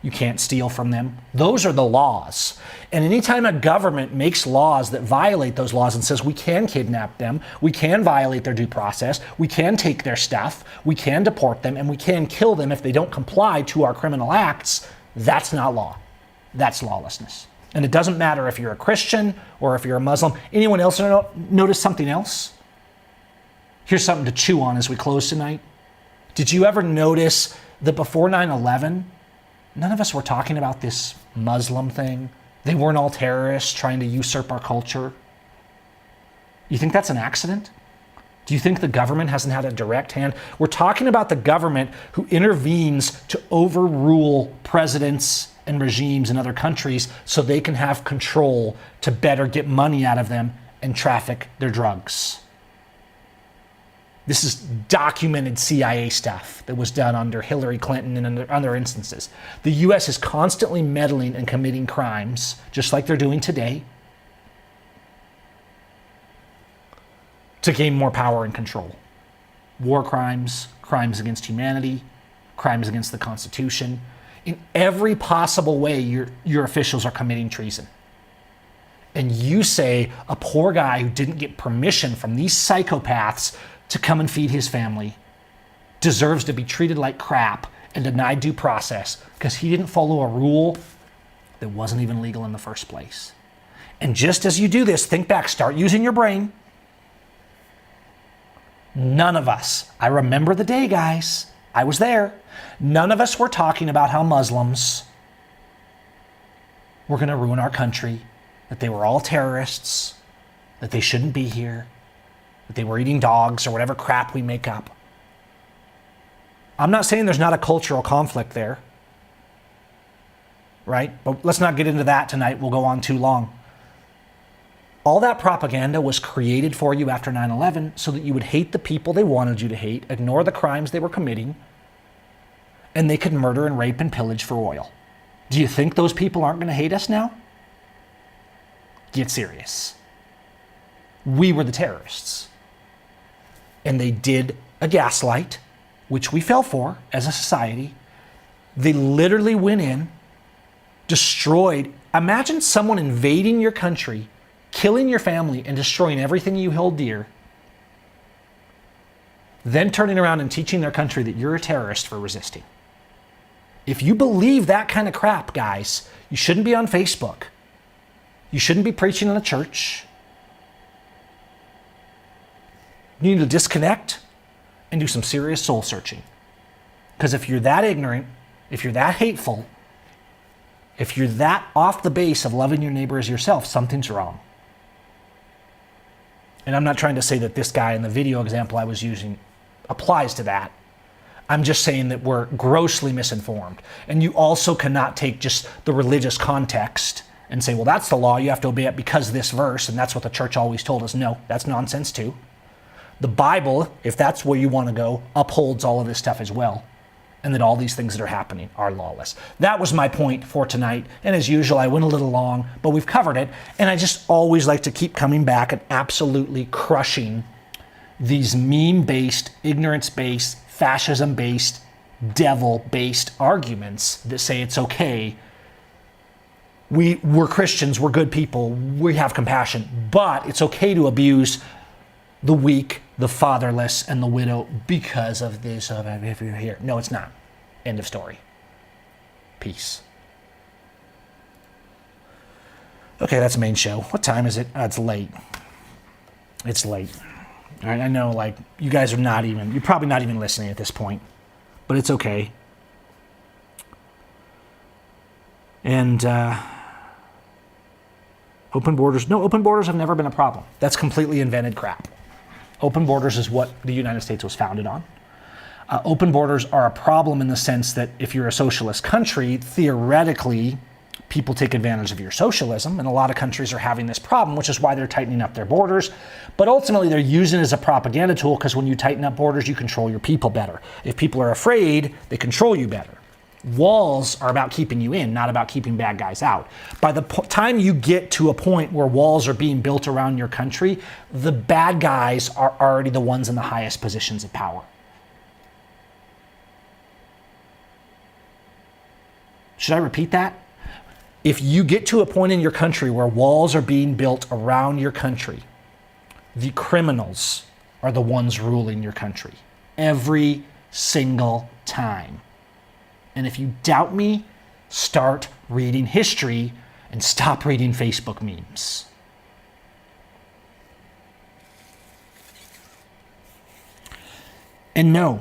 you can't steal from them. Those are the laws. And anytime a government makes laws that violate those laws and says we can kidnap them, we can violate their due process, we can take their stuff, we can deport them, and we can kill them if they don't comply to our criminal acts, that's not law. That's lawlessness. And it doesn't matter if you're a Christian or if you're a Muslim. Anyone else notice something else? Here's something to chew on as we close tonight. Did you ever notice that before 9/11, none of us were talking about this Muslim thing? They weren't all terrorists trying to usurp our culture. You think that's an accident? Do you think the government hasn't had a direct hand? We're talking about the government who intervenes to overrule presidents and regimes in other countries so they can have control to better get money out of them and traffic their drugs. This is documented CIA stuff that was done under Hillary Clinton and under other instances. The U.S. is constantly meddling and committing crimes, just like they're doing today, to gain more power and control. War crimes, crimes against humanity, crimes against the Constitution. In every possible way, your officials are committing treason. And you say a poor guy who didn't get permission from these psychopaths to come and feed his family deserves to be treated like crap and denied due process because he didn't follow a rule that wasn't even legal in the first place. And just as you do this, think back, start using your brain. None of us, I remember the day, guys, I was there. None of us were talking about how Muslims were going to ruin our country, that they were all terrorists, that they shouldn't be here, that they were eating dogs or whatever crap we make up. I'm not saying there's not a cultural conflict there, right? But let's not get into that tonight. We'll go on too long. All that propaganda was created for you after 9/11 so that you would hate the people they wanted you to hate, ignore the crimes they were committing, and they could murder and rape and pillage for oil. Do you think those people aren't going to hate us now? Get serious. We were the terrorists. And they did a gaslight, which we fell for as a society. They literally went in, destroyed. Imagine someone invading your country, killing your family, and destroying everything you held dear, then turning around and teaching their country that you're a terrorist for resisting. If you believe that kind of crap, guys, you shouldn't be on Facebook. You shouldn't be preaching in a church. You need to disconnect and do some serious soul searching. Because if you're that ignorant, if you're that hateful, if you're that off the base of loving your neighbor as yourself, something's wrong. And I'm not trying to say that this guy in the video example I was using applies to that. I'm just saying that we're grossly misinformed. And you also cannot take just the religious context and say, well, that's the law, you have to obey it because of this verse, and that's what the church always told us. No, that's nonsense too. The Bible, if that's where you want to go, upholds all of this stuff as well. And that all these things that are happening are lawless. That was my point for tonight. And as usual, I went a little long, but we've covered it. And I just always like to keep coming back and absolutely crushing these meme-based, ignorance-based, fascism-based, devil-based arguments that say it's okay. We're Christians, we're good people, we have compassion, but it's okay to abuse the weak, the fatherless, and the widow because of this, if you're here. No, it's not. End of story. Peace. Okay, that's the main show. What time is it? It's late. It's late. All right, I know, like, you guys are you're probably not even listening at this point, but it's okay. And, open borders. No, open borders have never been a problem. That's completely invented crap. Open borders is what the United States was founded on. Open borders are a problem in the sense that if you're a socialist country, theoretically, people take advantage of your socialism, and a lot of countries are having this problem, which is why they're tightening up their borders. But ultimately, they're using it as a propaganda tool because when you tighten up borders, you control your people better. If people are afraid, they control you better. Walls are about keeping you in, not about keeping bad guys out. By the time you get to a point where walls are being built around your country, the bad guys are already the ones in the highest positions of power. Should I repeat that? If you get to a point in your country where walls are being built around your country, the criminals are the ones ruling your country. Every single time. And if you doubt me, start reading history and stop reading Facebook memes. And no,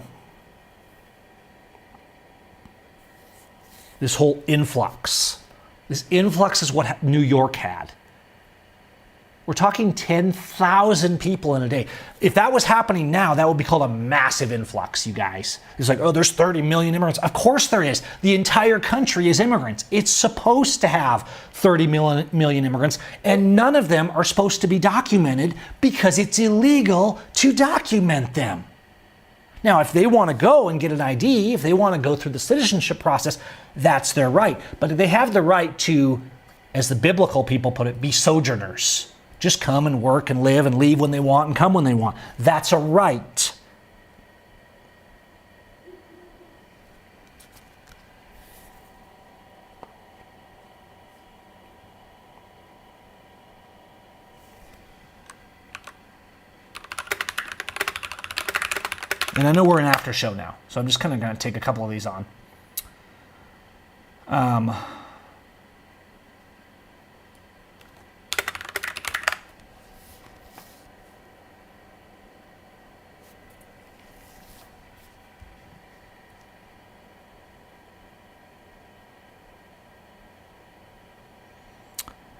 this whole influx is what New York had. We're talking 10,000 people in a day. If that was happening now, that would be called a massive influx, you guys. It's like, oh, there's 30 million immigrants. Of course there is. The entire country is immigrants. It's supposed to have 30 million immigrants, and none of them are supposed to be documented because it's illegal to document them. Now, if they want to go and get an ID, if they want to go through the citizenship process, that's their right. But they have the right to, as the biblical people put it, be sojourners. Just come and work and live and leave when they want and come when they want. That's a right. And I know we're an after show now, so I'm just kind of going to take a couple of these on.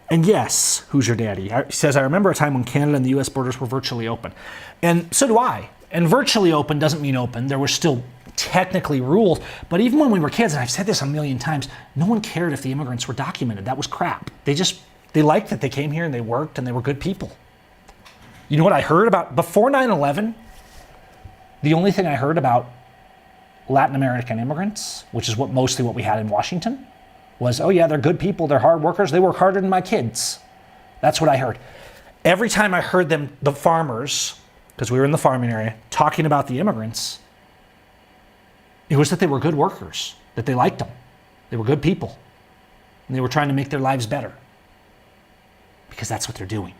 And yes, who's your daddy? He says, I remember a time when Canada and the U.S. borders were virtually open. And so do I. And virtually open doesn't mean open. There were still technically rules. But even when we were kids, and I've said this a million times, no one cared if the immigrants were documented. That was crap. They liked that they came here and they worked and they were good people. You know what I heard about? Before 9/11, the only thing I heard about Latin American immigrants, which is mostly what we had in Washington, was, oh yeah, they're good people, they're hard workers, they work harder than my kids. That's what I heard. Every time I heard them, the farmers, because we were in the farming area, talking about the immigrants, it was that they were good workers, that they liked them. They were good people. And they were trying to make their lives better. Because that's what they're doing.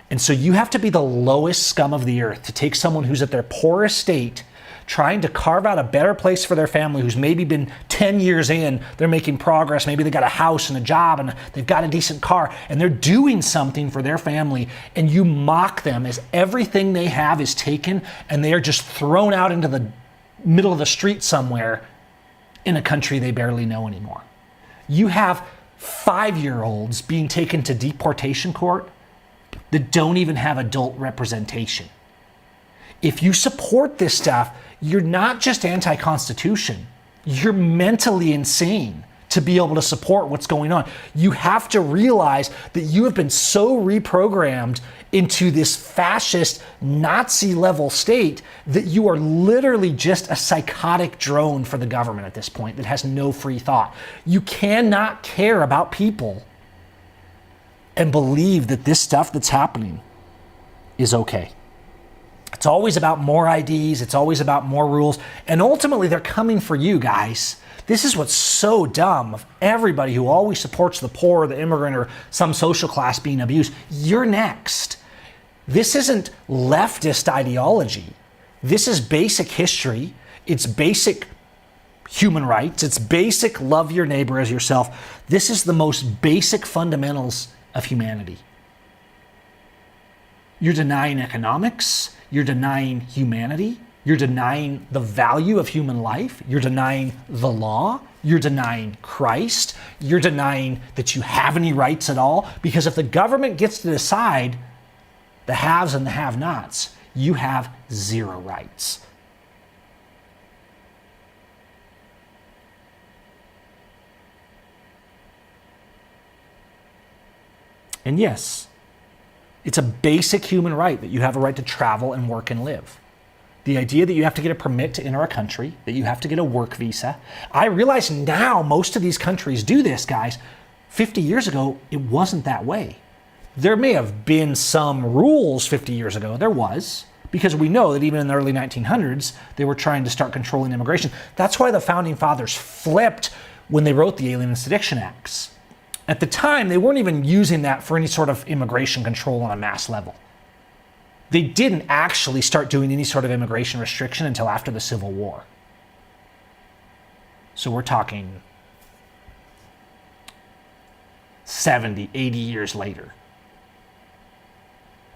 And so you have to be the lowest scum of the earth to take someone who's at their poorest state, trying to carve out a better place for their family, who's maybe been 10 years in, they're making progress, maybe they got a house and a job and they've got a decent car, and they're doing something for their family, and you mock them as everything they have is taken and they are just thrown out into the middle of the street somewhere in a country they barely know anymore. You have 5-year-olds being taken to deportation court that don't even have adult representation. If you support this stuff, you're not just anti-Constitution. You're mentally insane to be able to support what's going on. You have to realize that you have been so reprogrammed into this fascist Nazi-level state that you are literally just a psychotic drone for the government at this point that has no free thought. You cannot care about people and believe that this stuff that's happening is okay. It's always about more IDs. It's always about more rules. And ultimately, they're coming for you, guys. This is what's so dumb of everybody who always supports the poor, or the immigrant, or some social class being abused. You're next. This isn't leftist ideology. This is basic history. It's basic human rights. It's basic love your neighbor as yourself. This is the most basic fundamentals of humanity. You're denying economics. You're denying humanity. You're denying the value of human life. You're denying the law. You're denying Christ. You're denying that you have any rights at all. Because if the government gets to decide the haves and the have-nots, you have zero rights. And yes, it's a basic human right that you have a right to travel and work and live. The idea that you have to get a permit to enter a country, that you have to get a work visa. I realize now most of these countries do this, guys. 50 years ago, it wasn't that way. There may have been some rules 50 years ago. There was, because we know that even in the early 1900s, they were trying to start controlling immigration. That's why the Founding Fathers flipped when they wrote the Alien and Sedition Acts. At the time, they weren't even using that for any sort of immigration control on a mass level. They didn't actually start doing any sort of immigration restriction until after the Civil War. So we're talking 70, 80 years later.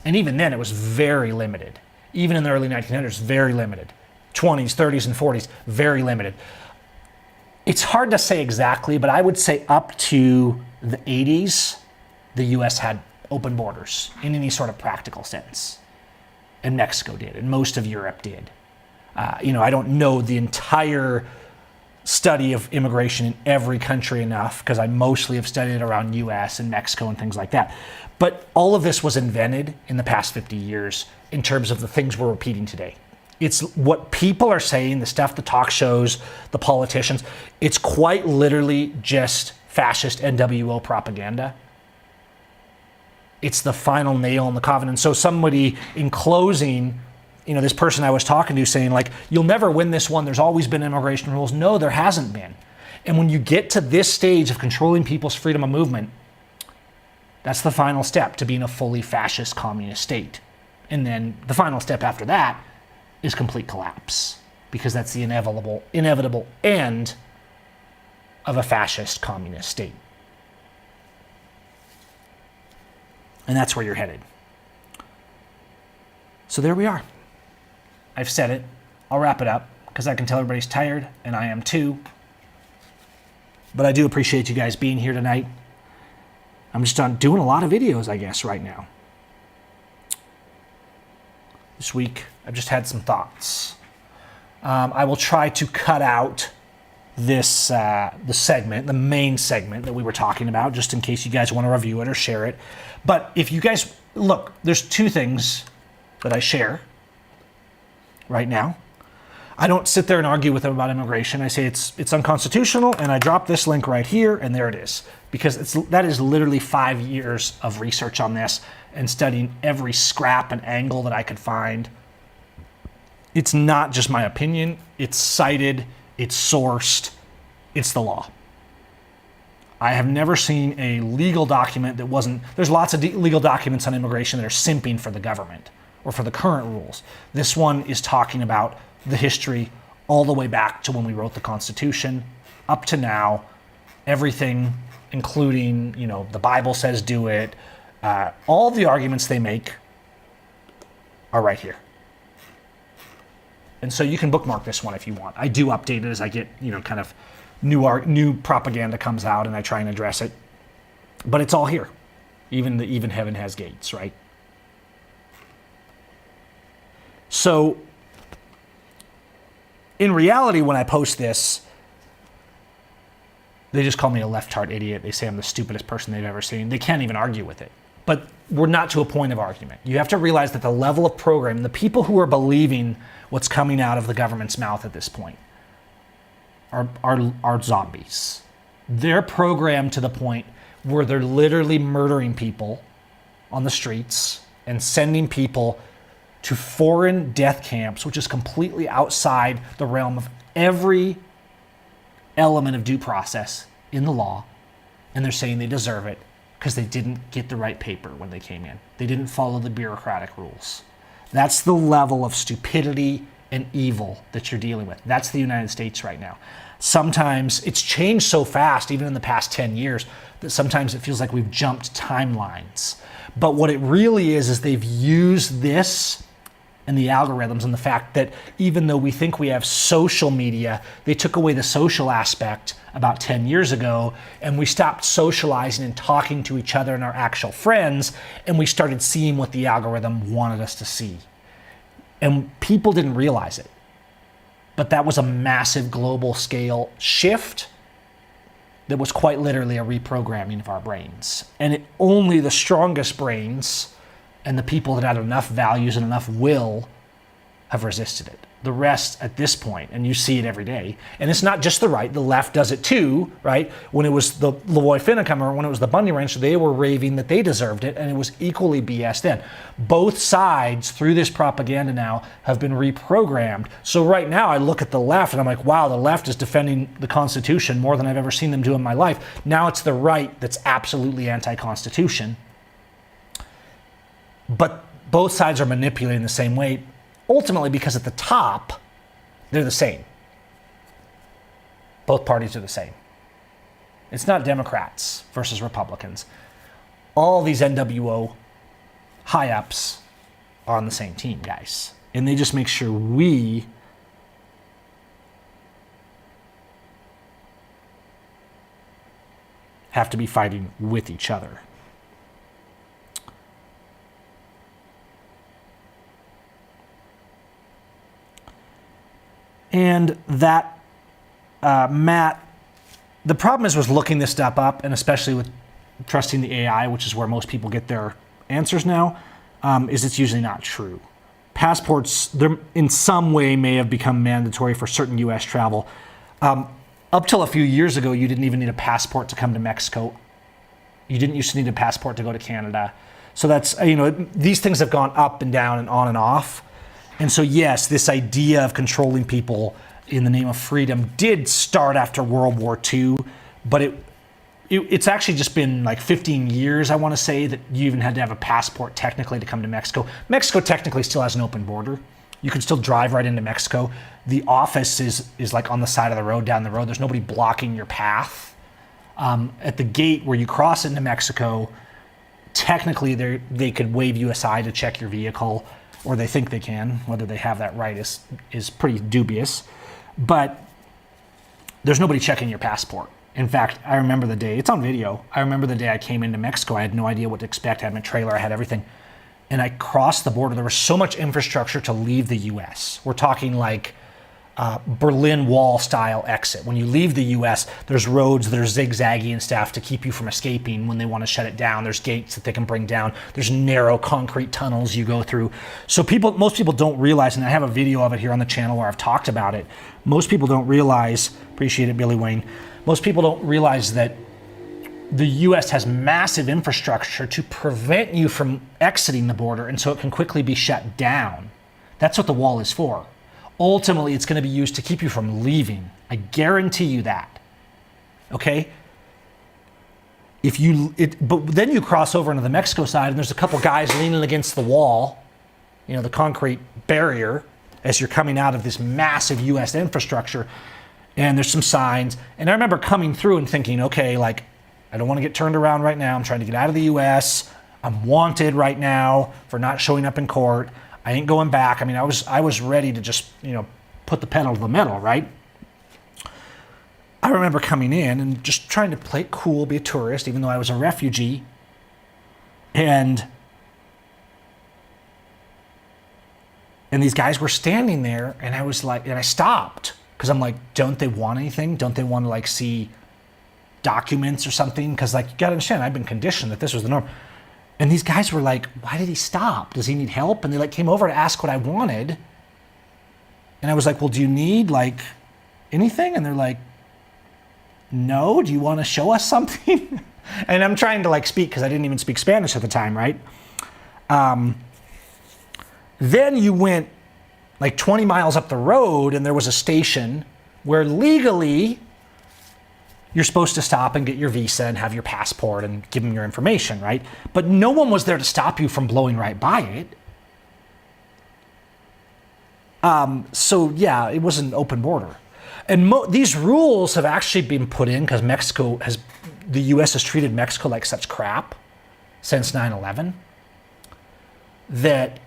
And even then, it was very limited. Even in the early 1900s, very limited. 20s, 30s, and 40s, very limited. It's hard to say exactly, but I would say up to the 80s, the U.S. had open borders in any sort of practical sense. And Mexico did, and most of Europe did. I don't know the entire study of immigration in every country enough, because I mostly have studied it around U.S. and Mexico and things like that. But all of this was invented in the past 50 years in terms of the things we're repeating today. It's what people are saying, the stuff, the talk shows, the politicians. It's quite literally just fascist NWO propaganda. It's the final nail in the coffin. And so somebody in closing, this person I was talking to saying, like, you'll never win this one. There's always been immigration rules. No, there hasn't been. And when you get to this stage of controlling people's freedom of movement, that's the final step to being a fully fascist communist state. And then the final step after that is complete collapse, because that's the inevitable end of a fascist communist state. And that's where you're headed. So there we are. I've said it. I'll wrap it up, because I can tell everybody's tired, and I am too. But I do appreciate you guys being here tonight. I'm just doing a lot of videos, I guess, right now. This week, I've just had some thoughts. I will try to cut out this the main segment that we were talking about, just in case you guys want to review it or share it. But if you guys look, there's two things that I share right now. I don't sit there and argue with them about immigration. I say it's unconstitutional, and I drop this link right here, and there it is. Because that is literally 5 years of research on this and studying every scrap and angle that I could find. It's not just my opinion. It's cited. It's sourced. It's the law. I have never seen a legal document that wasn't... There's lots of legal documents on immigration that are simping for the government or for the current rules. This one is talking about the history all the way back to when we wrote the Constitution, up to now, everything, including, the Bible says do it. All the arguments they make are right here. And so you can bookmark this one if you want. I do update it as I get, kind of new propaganda comes out, and I try and address it. But it's all here. Even heaven has gates, right? So in reality, when I post this, they just call me a left-heart idiot. They say I'm the stupidest person they've ever seen. They can't even argue with it. But we're not to a point of argument. You have to realize that the level of program, the people who are believing what's coming out of the government's mouth at this point are zombies. They're programmed to the point where they're literally murdering people on the streets and sending people to foreign death camps, which is completely outside the realm of every element of due process in the law. And they're saying they deserve it because they didn't get the right paper when they came in. They didn't follow the bureaucratic rules. That's the level of stupidity and evil that you're dealing with. That's the United States right now. Sometimes it's changed so fast, even in the past 10 years, that sometimes it feels like we've jumped timelines. But what it really is they've used this and the algorithms and the fact that even though we think we have social media, they took away the social aspect about 10 years ago, and we stopped socializing and talking to each other and our actual friends, and we started seeing what the algorithm wanted us to see. And people didn't realize it. But that was a massive global scale shift that was quite literally a reprogramming of our brains. And only the strongest brains and the people that had enough values and enough will have resisted it. The rest at this point, and you see it every day, and it's not just the right, the left does it too, right? When it was the Lavoy Finicum or when it was the Bundy Ranch, they were raving that they deserved it, and it was equally BS then. Both sides, through this propaganda now, have been reprogrammed. So right now I look at the left and I'm like, wow, the left is defending the Constitution more than I've ever seen them do in my life. Now it's the right that's absolutely anti-Constitution. But both sides are manipulating the same way, ultimately because at the top, they're the same. Both parties are the same. It's not Democrats versus Republicans. All these NWO high-ups are on the same team, guys. and they just make sure we have to be fighting with each other. And that, Matt, the problem was looking this stuff up, and especially with trusting the AI, which is where most people get their answers now, is it's usually not true. Passports, in some way, may have become mandatory for certain U.S. travel. Up till a few years ago, you didn't even need a passport to come to Mexico. You didn't used to need a passport to go to Canada. So that's, these things have gone up and down and on and off. And so, yes, this idea of controlling people in the name of freedom did start after World War II, but it's actually just been like 15 years, I want to say, that you even had to have a passport technically to come to Mexico. Mexico technically still has an open border. You can still drive right into Mexico. The office is like on the side of the road, down the road. There's nobody blocking your path. At the gate where you cross into Mexico, technically they could wave you aside to check your vehicle, or they think they can. Whether they have that right is pretty dubious. But there's nobody checking your passport. In fact, I remember the day, it's on video, I remember the day I came into Mexico. I had no idea what to expect. I had my trailer, I had everything. And I crossed the border. There was so much infrastructure to leave the US. We're talking like Berlin Wall style exit. When you leave the US, there's roads that are zigzaggy and stuff to keep you from escaping when they want to shut it down. There's gates that they can bring down. There's narrow concrete tunnels you go through. So most people don't realize, and I have a video of it here on the channel where I've talked about it. Most people don't realize, appreciate it, Billy Wayne. Most people don't realize that the U.S. has massive infrastructure to prevent you from exiting the border, and so it can quickly be shut down. That's what the wall is for. Ultimately, it's going to be used to keep you from leaving. I guarantee you that. Okay? But then you cross over into the Mexico side, and there's a couple guys leaning against the wall, the concrete barrier, as you're coming out of this massive U.S. infrastructure, and there's some signs. And I remember coming through and thinking, okay, like, I don't want to get turned around right now. I'm trying to get out of the U.S. I'm wanted right now for not showing up in court. I ain't going back. I mean, I was ready to just, put the pedal to the metal, right? I remember coming in and just trying to play it cool, be a tourist, even though I was a refugee. And these guys were standing there, and I was like, and I stopped because I'm like, don't they want anything? Don't they want to like see documents or something? Because like, you gotta understand, I've been conditioned that this was the norm. And these guys were like, why did he stop? Does he need help? And they like came over to ask what I wanted. And I was like, well, do you need like anything? And they're like, no, do you want to show us something? And I'm trying to like speak, because I didn't even speak Spanish at the time, right? Then you went like 20 miles up the road, and there was a station where legally you're supposed to stop and get your visa and have your passport and give them your information, right? But no one was there to stop you from blowing right by it. So yeah, it was an open border. And these rules have actually been put in because the U.S. has treated Mexico like such crap since 9/11 that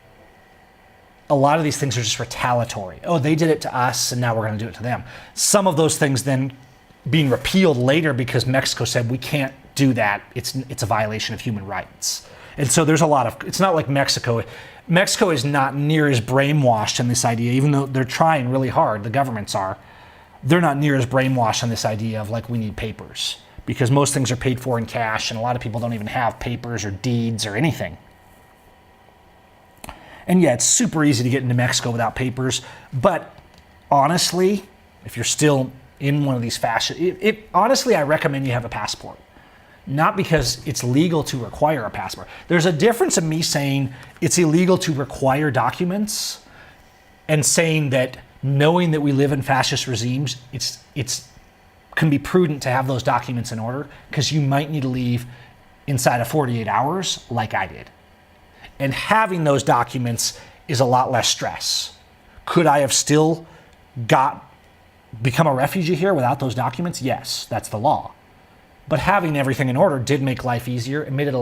a lot of these things are just retaliatory. Oh, they did it to us, and now we're going to do it to them. Some of those things then being repealed later because Mexico said we can't do that. It's a violation of human rights. And so there's a lot of, it's not like Mexico is not near as brainwashed in this idea, even though they're trying really hard, the governments are. They're not near as brainwashed on this idea of like we need papers, because most things are paid for in cash, and a lot of people don't even have papers or deeds or anything. And yeah, it's super easy to get into Mexico without papers, but honestly, if you're still in one of these honestly, I recommend you have a passport. Not because it's legal to require a passport. There's a difference in me saying it's illegal to require documents and saying that knowing that we live in fascist regimes, it's can be prudent to have those documents in order, because you might need to leave inside of 48 hours like I did. And having those documents is a lot less stress. Could I have still become a refugee here without those documents? Yes, that's the law. But having everything in order did make life easier. It made it a